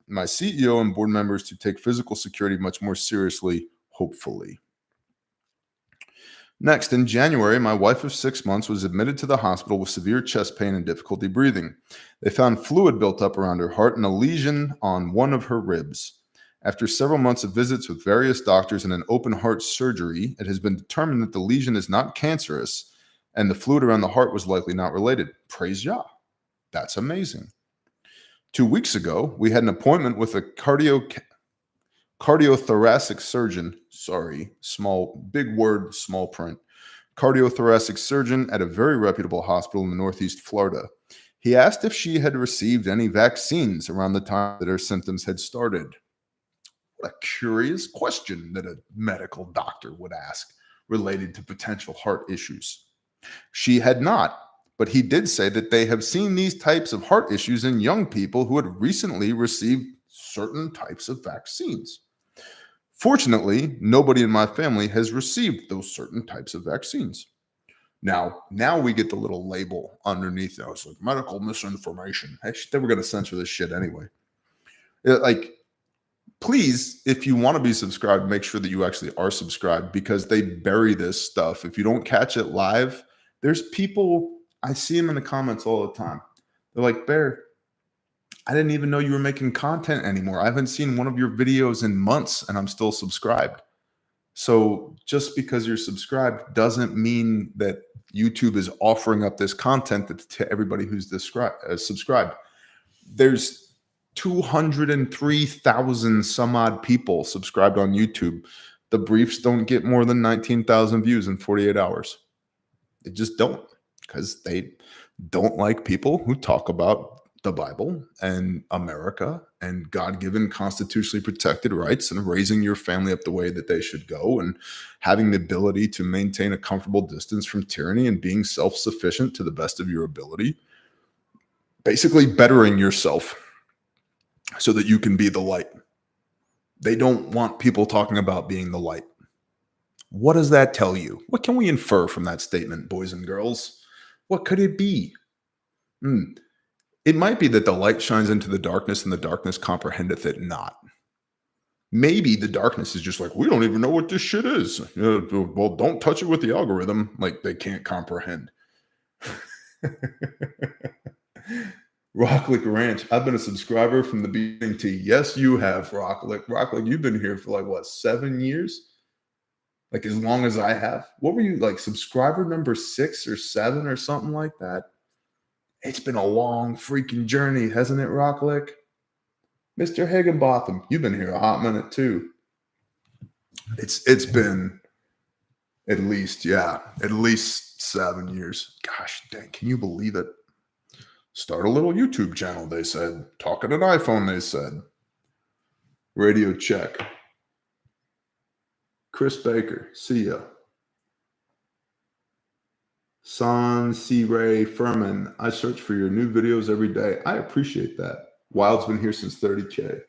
my CEO and board members to take physical security much more seriously, hopefully. Next, in January, my wife of 6 months was admitted to the hospital with severe chest pain and difficulty breathing. They found fluid built up around her heart and a lesion on one of her ribs. After several months of visits with various doctors and an open heart surgery, it has been determined that the lesion is not cancerous and the fluid around the heart was likely not related. Praise Yah. That's amazing. 2 weeks ago, we had an appointment with a cardiothoracic surgeon. Sorry, big word, small print. Cardiothoracic surgeon at a very reputable hospital in Northeast Florida. He asked if she had received any vaccines around the time that her symptoms had started. What a curious question that a medical doctor would ask related to potential heart issues. She had not, but he did say that they have seen these types of heart issues in young people who had recently received certain types of vaccines. Fortunately, nobody in my family has received those certain types of vaccines. Now we get the little label underneath it. It's like medical misinformation. Actually, they were going to censor this shit anyway. Please, if you want to be subscribed, make sure that you actually are subscribed because they bury this stuff. If you don't catch it live, there's people, I see them in the comments all the time. They're like, Bear, I didn't even know you were making content anymore. I haven't seen one of your videos in months and I'm still subscribed. So just because you're subscribed doesn't mean that YouTube is offering up this content to everybody who's subscribed. There's 203,000 some odd people subscribed on YouTube. The briefs don't get more than 19,000 views in 48 hours. They just don't because don't like people who talk about the Bible and America and God given constitutionally protected rights and raising your family up the way that they should go and having the ability to maintain a comfortable distance from tyranny and being self sufficient to the best of your ability. Basically, bettering yourself so that you can be the light. They don't want people talking about being the light. What does that tell you? What can we infer from that statement, boys and girls? What could it be? Hmm. It might be that the light shines into the darkness and the darkness comprehendeth it not. Maybe the darkness is just like, we don't even know what this shit is. Well, don't touch it with the algorithm. Like they can't comprehend. Rocklick Ranch. I've been a subscriber from the beginning to you. Yes, you have, Rocklick. Rocklick, you've been here for like what, 7 years? Like as long as I have. What were you like, subscriber number 6 or 7 or something like that? It's been a long freaking journey, hasn't it, Rocklick? Mr. Higginbotham, you've been here a hot minute too. It's been at least 7 years. Gosh dang, can you believe it? Start a little YouTube channel, they said. Talk on an iPhone, they said. Radio check. Chris Baker, see ya. San C. Ray Furman, I search for your new videos every day. I appreciate that. Wild's been here since 30K.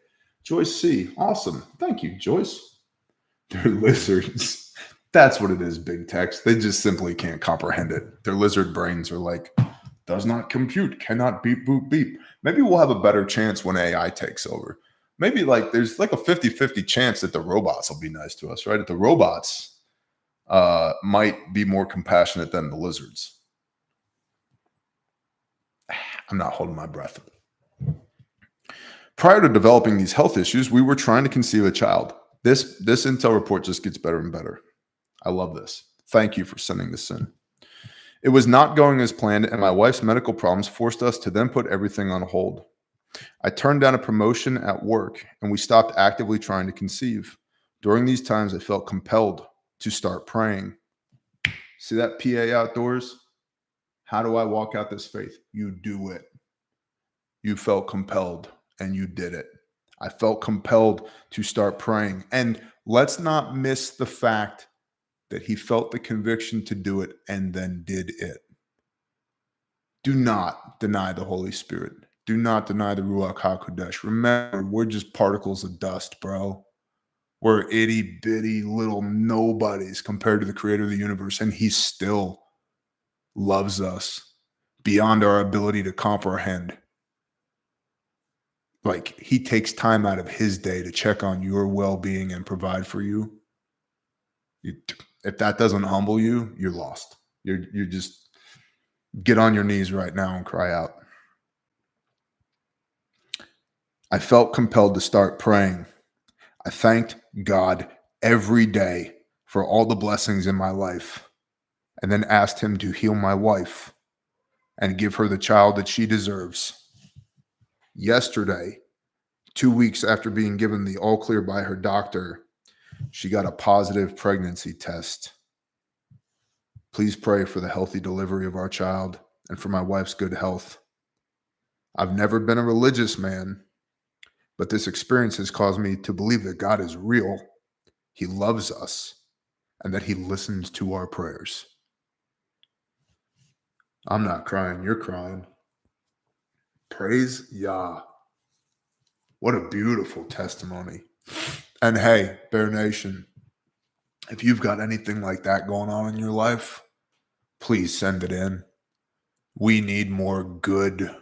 Joyce C. Awesome. Thank you, Joyce. They're lizards. That's what it is, big text. They just simply can't comprehend it. Their lizard brains are like, does not compute, cannot beep, boop, beep. Maybe we'll have a better chance when AI takes over. Maybe like there's like a 50-50 chance that the robots will be nice to us, right? That the robots might be more compassionate than the lizards. I'm not holding my breath. Prior to developing these health issues, we were trying to conceive a child. This intel report just gets better and better. I love this. Thank you for sending this in. It was not going as planned, and my wife's medical problems forced us to then put everything on hold. I turned down a promotion at work, and we stopped actively trying to conceive. During these times, I felt compelled to start praying. See that PA outdoors? How do I walk out this faith? You do it. You felt compelled, and you did it. I felt compelled to start praying. And let's not miss the fact that he felt the conviction to do it and then did it. Do not deny the Holy Spirit. Do not deny the Ruach HaKodesh. Remember, we're just particles of dust, bro. We're itty bitty little nobodies compared to the creator of the universe, and he still loves us beyond our ability to comprehend. Like he takes time out of his day to check on your well-being and provide for you. If that doesn't humble you, you're lost. You're just get on your knees right now and cry out. I felt compelled to start praying. I thanked God every day for all the blessings in my life, and then asked him to heal my wife and give her the child that she deserves. Yesterday, 2 weeks after being given the all clear by her doctor, she got a positive pregnancy test. Please pray for the healthy delivery of our child and for my wife's good health. I've never been a religious man, but this experience has caused me to believe that God is real, he loves us, and that he listens to our prayers. I'm not crying, you're crying. Praise Yah. What a beautiful testimony. And hey, Bear Nation, if you've got anything like that going on in your life, please send it in. We need more good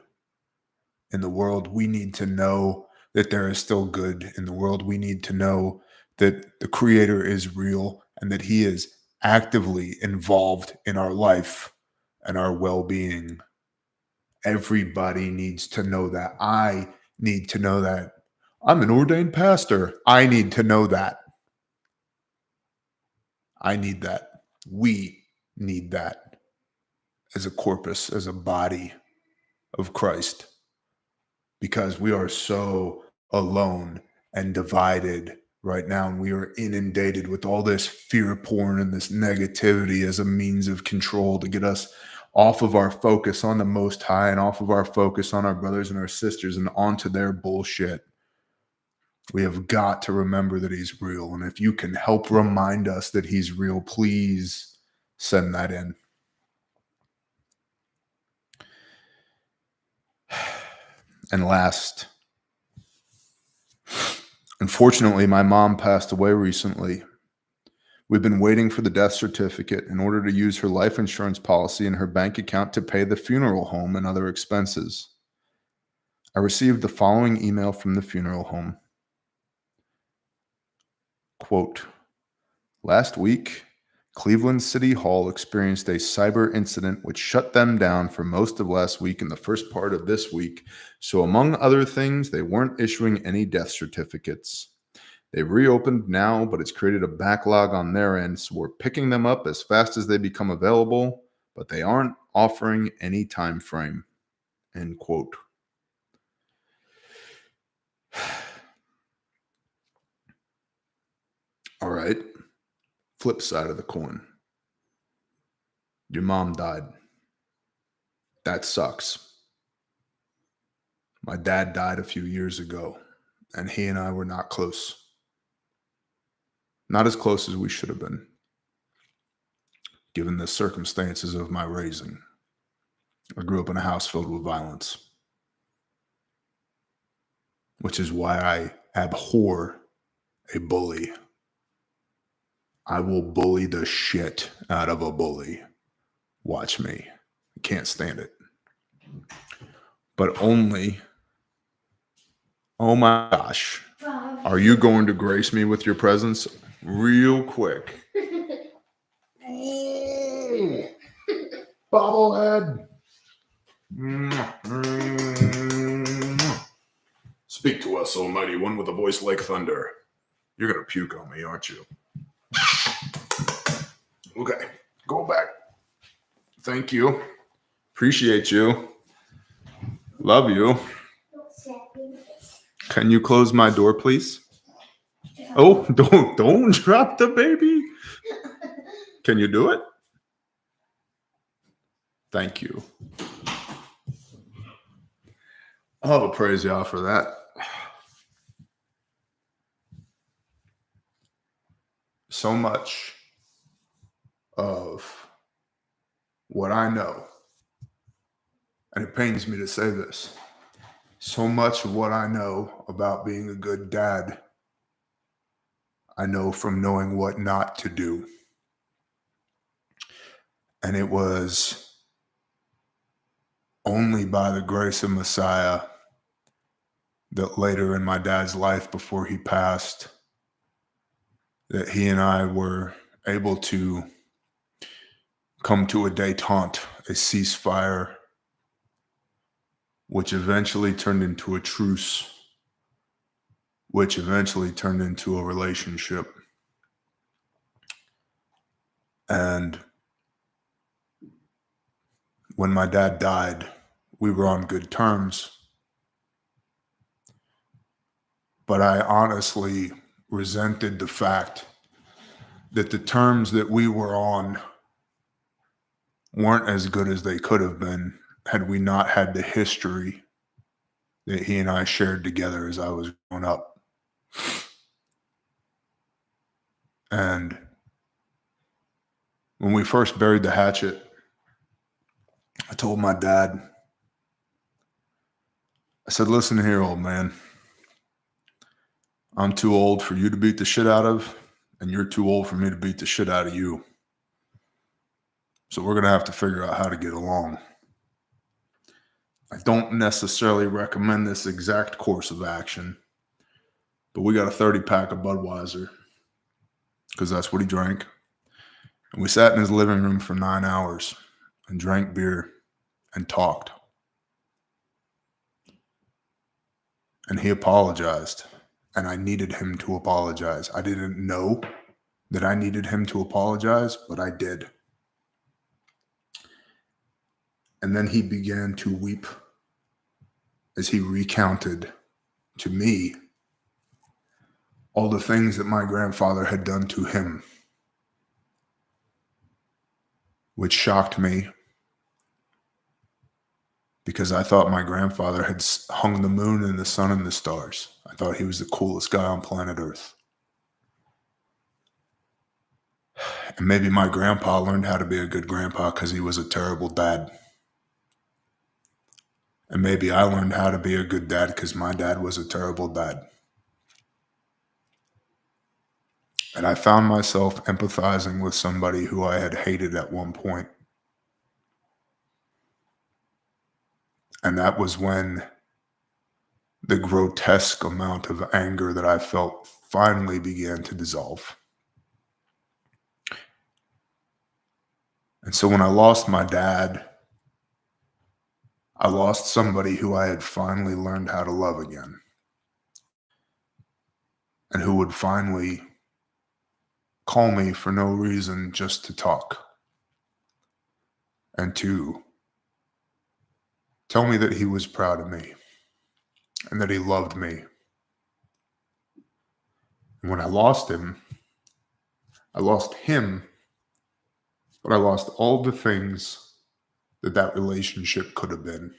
in the world. We need to know that there is still good in the world. We need to know that the Creator is real and that he is actively involved in our life and our well-being. Everybody needs to know that. I need to know that. I'm an ordained pastor. I need to know that. I need that. We need that as a corpus, as a body of Christ, because we are so alone and divided right now, and we are inundated with all this fear porn and this negativity as a means of control to get us off of our focus on the Most High and off of our focus on our brothers and our sisters and onto their bullshit. We have got to remember that he's real. And if you can help remind us that he's real, please send that in. And last, unfortunately, my mom passed away recently. We've been waiting for the death certificate in order to use her life insurance policy in her bank account to pay the funeral home and other expenses. I received the following email from the funeral home. Quote, last week, Cleveland City Hall experienced a cyber incident which shut them down for most of last week and the first part of this week. So among other things, they weren't issuing any death certificates. They reopened now, but it's created a backlog on their end, so we're picking them up as fast as they become available, but they aren't offering any time frame. End quote. All right. Flip side of the coin. Your mom died. That sucks. My dad died a few years ago, and he and I were not close. Not as close as we should have been, given the circumstances of my raising. I grew up in a house filled with violence, which is why I abhor a bully. I will bully the shit out of a bully. Watch me. I can't stand it. But only, oh my gosh, are you going to grace me with your presence real quick? Oh, bobblehead. Speak to us, Almighty One, with a voice like thunder. You're going to puke on me, aren't you? Okay, go back. Thank you. Appreciate you. Love you. Can you close my door, please? Oh, don't drop the baby. Can you do it? Thank you. I'll praise y'all for that. So much of what I know, and it pains me to say this, so much of what I know about being a good dad, I know from knowing what not to do. And it was only by the grace of Messiah that later in my dad's life, before he passed, that he and I were able to come to a détente, a ceasefire, which eventually turned into a truce, which eventually turned into a relationship. And when my dad died, we were on good terms. But I honestly resented the fact that the terms that we were on weren't as good as they could have been had we not had the history that he and I shared together as I was growing up. And when we first buried the hatchet, I told my dad, I said, listen here, old man. I'm too old for you to beat the shit out of, and you're too old for me to beat the shit out of you. So we're going to have to figure out how to get along. I don't necessarily recommend this exact course of action, but we got a 30-pack of Budweiser because that's what he drank. And we sat in his living room for 9 hours and drank beer and talked. And he apologized. And I needed him to apologize. I didn't know that I needed him to apologize, but I did. And then he began to weep as he recounted to me all the things that my grandfather had done to him, which shocked me because I thought my grandfather had hung the moon and the sun and the stars. I thought he was the coolest guy on planet Earth. And maybe my grandpa learned how to be a good grandpa because he was a terrible dad. And maybe I learned how to be a good dad because my dad was a terrible dad. And I found myself empathizing with somebody who I had hated at one point. And that was when the grotesque amount of anger that I felt finally began to dissolve. And so when I lost my dad, I lost somebody who I had finally learned how to love again, and who would finally call me for no reason, just to talk and to tell me that he was proud of me and that he loved me. And when I lost him, but I lost all the things that relationship could have been.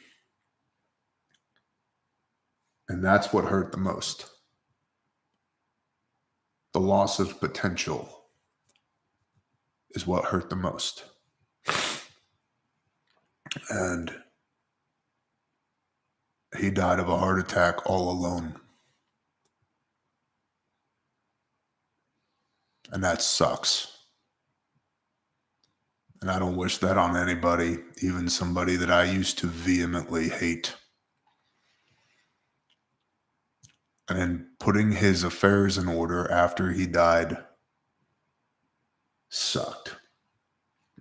And that's what hurt the most. The loss of potential is what hurt the most. And he died of a heart attack all alone. And that sucks. And I don't wish that on anybody, even somebody that I used to vehemently hate. And then putting his affairs in order after he died sucked.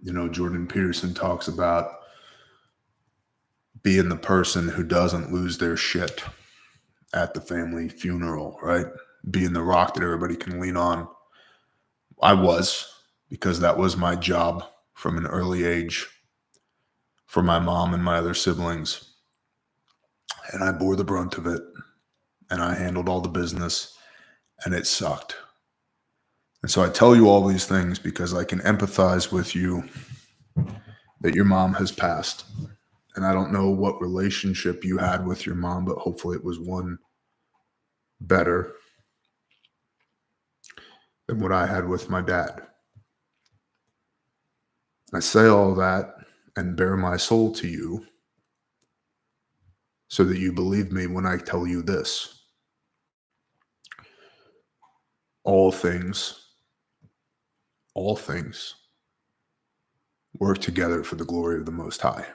You know, Jordan Peterson talks about being the person who doesn't lose their shit at the family funeral, right? Being the rock that everybody can lean on. I was, because that was my job from an early age for my mom and my other siblings. And I bore the brunt of it. And I handled all the business. And it sucked. And so I tell you all these things because I can empathize with you that your mom has passed. And I don't know what relationship you had with your mom, but hopefully it was one better than what I had with my dad. I say all that and bare my soul to you so that you believe me when I tell you this. All things work together for the glory of the Most High.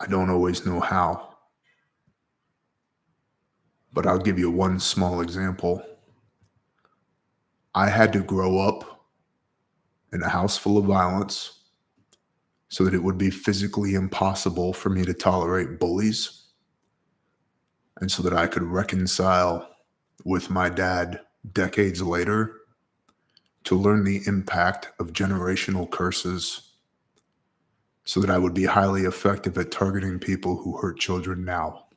I don't always know how, but I'll give you one small example. I had to grow up in a house full of violence so that it would be physically impossible for me to tolerate bullies, and so that I could reconcile with my dad decades later to learn the impact of generational curses so that I would be highly effective at targeting people who hurt children now.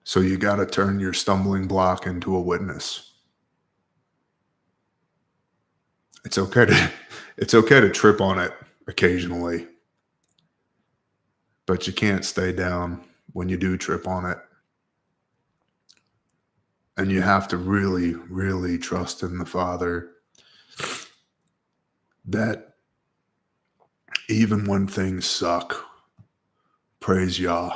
So you got to turn your stumbling block into a witness. It's okay to trip on it occasionally, but you can't stay down when you do trip on it. And you have to really, really trust in the Father that even when things suck, praise Yah.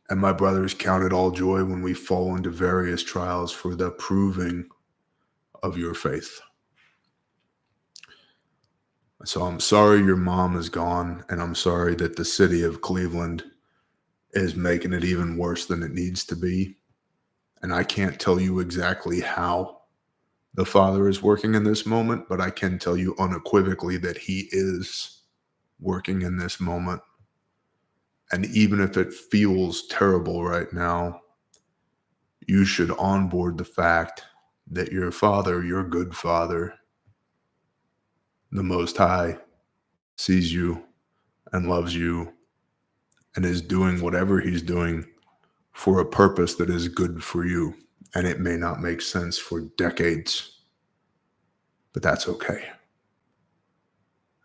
And my brothers, count it all joy when we fall into various trials, for the proving of your faith. So I'm sorry your mom is gone, and I'm sorry that the city of Cleveland is making it even worse than it needs to be. And I can't tell you exactly how the Father is working in this moment, but I can tell you unequivocally that he is working in this moment. And even if it feels terrible right now, you should onboard the fact that your Father, your good Father, the Most High, sees you and loves you and is doing whatever he's doing for a purpose that is good for you. And it may not make sense for decades, but that's okay.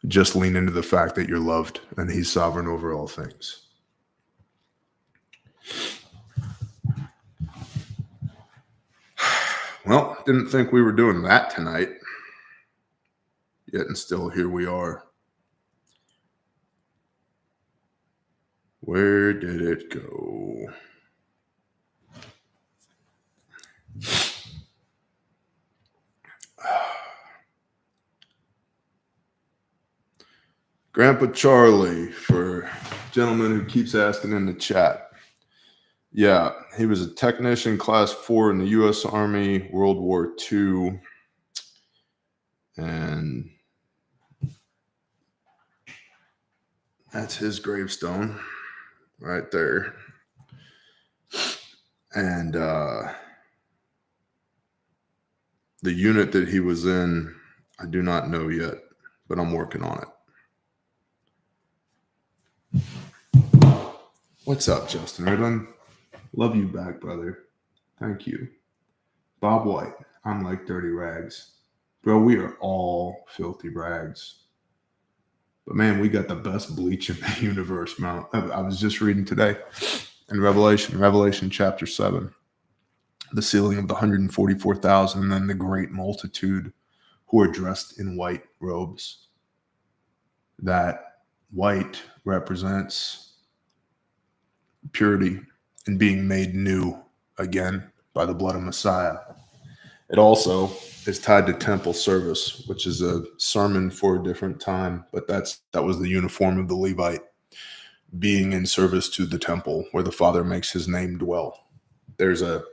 Just lean into the fact that you're loved and he's sovereign over all things. Well, didn't think we were doing that tonight. Yet and still here we are. Where did it go? Grandpa Charlie, for gentleman who keeps asking in the chat. Yeah, he was a technician class 4 in the U.S. Army, World War II. And that's his gravestone right there. And the unit that he was in, I do not know yet, but I'm working on it. What's up, Justin Ridlin? Love you back, brother. Thank you. Bob White, I'm like dirty rags. Bro, we are all filthy rags. But man, we got the best bleach in the universe, man. I was just reading today in Revelation chapter 7, the sealing of the 144,000, and then the great multitude who are dressed in white robes. That white represents purity and being made new again by the blood of Messiah. It also is tied to temple service, which is a sermon for a different time, but that was the uniform of the Levite, being in service to the temple where the Father makes his name dwell. There's an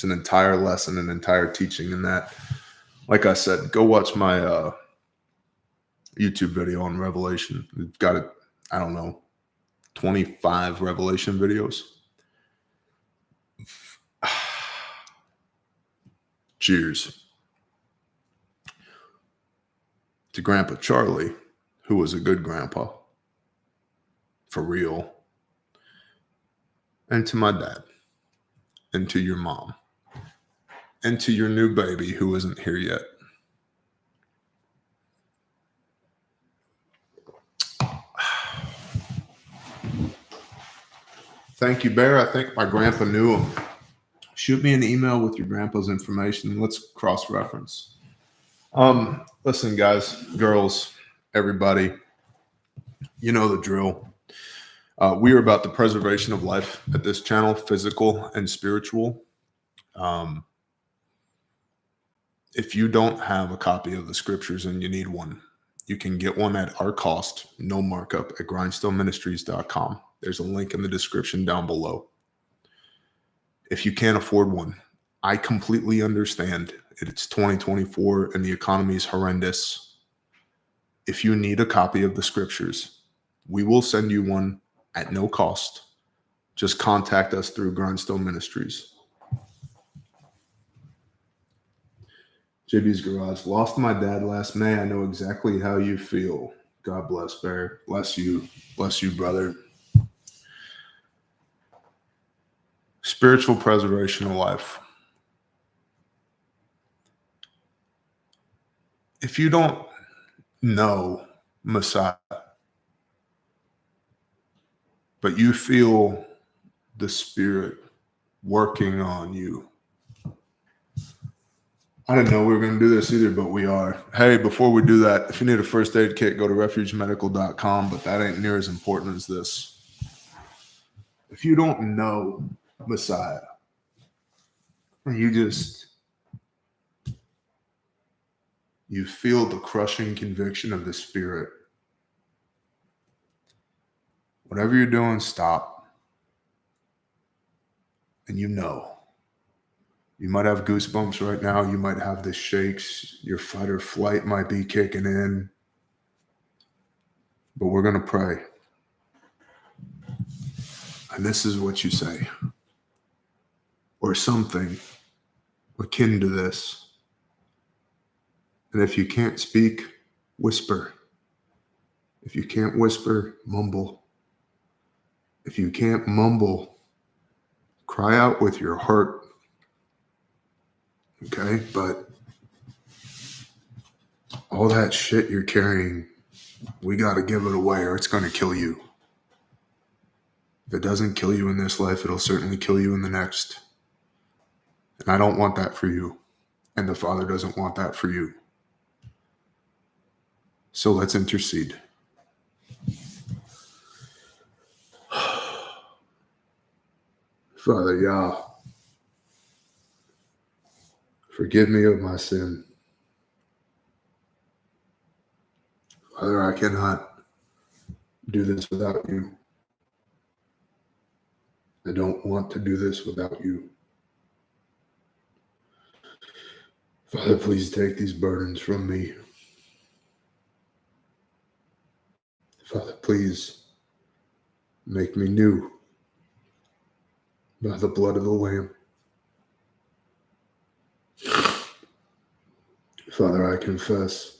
entire lesson, an entire teaching in that. Like I said, go watch my YouTube video on Revelation. We've got 25 Revelation videos. Cheers to Grandpa Charlie, who was a good grandpa, for real, and to my dad, and to your mom, and to your new baby who isn't here yet. Thank you, Bear. I think my grandpa knew him. Shoot me an email with your grandpa's information. Let's cross-reference. Listen, guys, girls, everybody, you know the drill. We are about the preservation of life at this channel, physical and spiritual. If you don't have a copy of the scriptures and you need one, you can get one at our cost, no markup, at grindstoneministries.com. There's a link in the description down below. If you can't afford one, I completely understand. It's 2024 and the economy is horrendous. If you need a copy of the scriptures, we will send you one at no cost. Just contact us through Grindstone Ministries. JB's Garage. Lost my dad last May. I know exactly how you feel. God bless, Bear. Bless you. Bless you, brother. Spiritual preservation of life. If you don't know Messiah, but you feel the Spirit working on you, I didn't know we were going to do this either, but we are. Hey, before we do that, if you need a first aid kit, go to refugemedical.com, but that ain't near as important as this. If you don't know Messiah, and you feel the crushing conviction of the Spirit, whatever you're doing, stop. And you might have goosebumps right now. You might have the shakes. Your fight or flight might be kicking in. But we're going to pray. And this is what you say. Or something akin to this. And if you can't speak, whisper. If you can't whisper, mumble. If you can't mumble, cry out with your heart. Okay, but All that shit you're carrying, we got to give it away or it's going to kill you. If it doesn't kill you in this life, it'll certainly kill you in the next. And I don't want that for you. And the Father doesn't want that for you. So let's intercede. Father Yah, forgive me of my sin. Father, I cannot do this without you. I don't want to do this without you. Father, please take these burdens from me. Father, please make me new by the blood of the Lamb. Father, I confess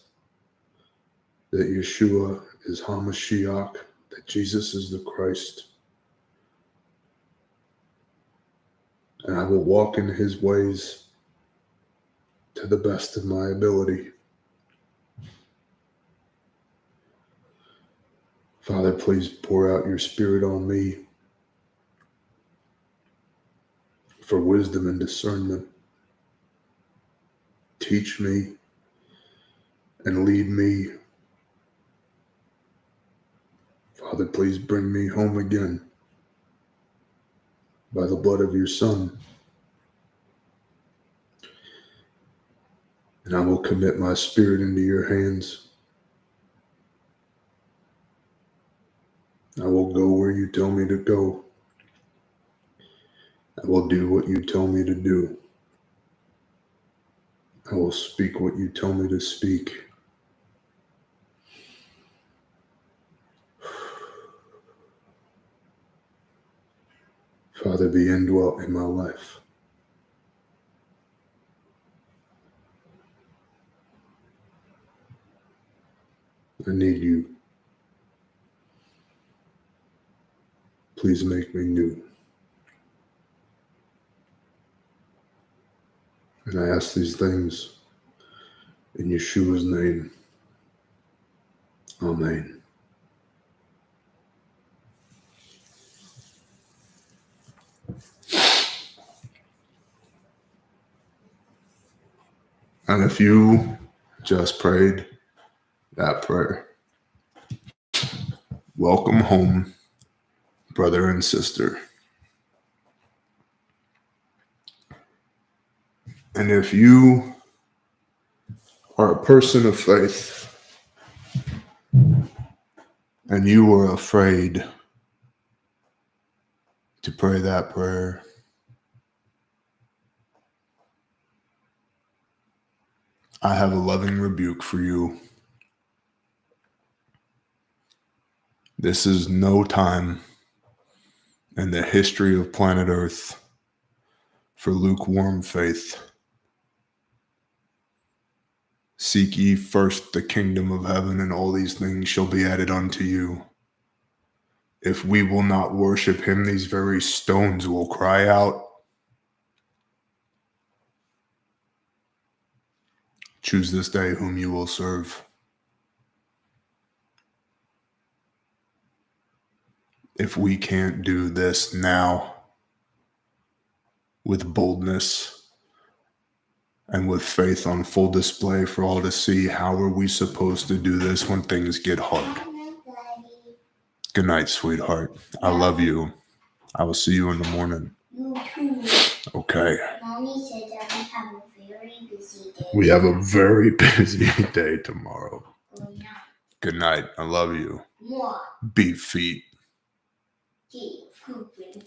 that Yeshua is HaMashiach, that Jesus is the Christ. And I will walk in his ways to the best of my ability. Father, please pour out your Spirit on me for wisdom and discernment. Teach me and lead me. Father, please bring me home again by the blood of your Son. And I will commit my spirit into your hands. I will go where you tell me to go. I will do what you tell me to do. I will speak what you tell me to speak. Father, be indwelt in my life. I need you. Please make me new. And I ask these things in Yeshua's name. Amen. And if you just prayed that prayer, welcome home, brother and sister. And if you are a person of faith and you were afraid to pray that prayer, I have a loving rebuke for you. This is no time in the history of planet Earth for lukewarm faith. Seek ye first the kingdom of heaven, and all these things shall be added unto you. If we will not worship him, these very stones will cry out. Choose this day whom you will serve. If we can't do this now with boldness and with faith on full display for all to see, how are we supposed to do this when things get hard? Good night, sweetheart. I love you. I will see you in the morning. You too. Okay. Mommy said that we have a very busy day. We have a very busy day tomorrow. Good night. Good night. I love you. More. Beef feet. Keep pooping.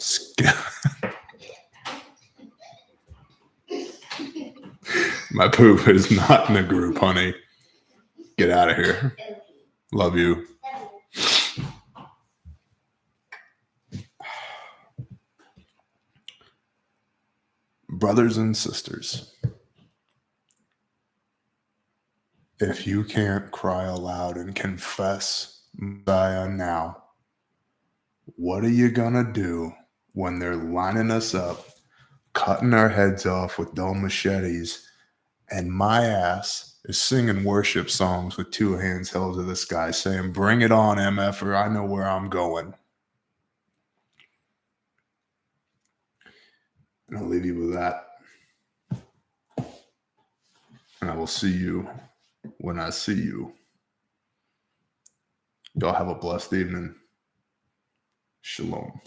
My poop is not in the group, honey. Get out of here. Love you. Brothers and sisters, if you can't cry aloud and confess Messiah now, what are you gonna do when they're lining us up, cutting our heads off with dull machetes, and my ass is singing worship songs with two hands held to the sky saying, "Bring it on, MFer, I know where I'm going." And I'll leave you with that. And I will see you when I see you. Y'all have a blessed evening. Shalom.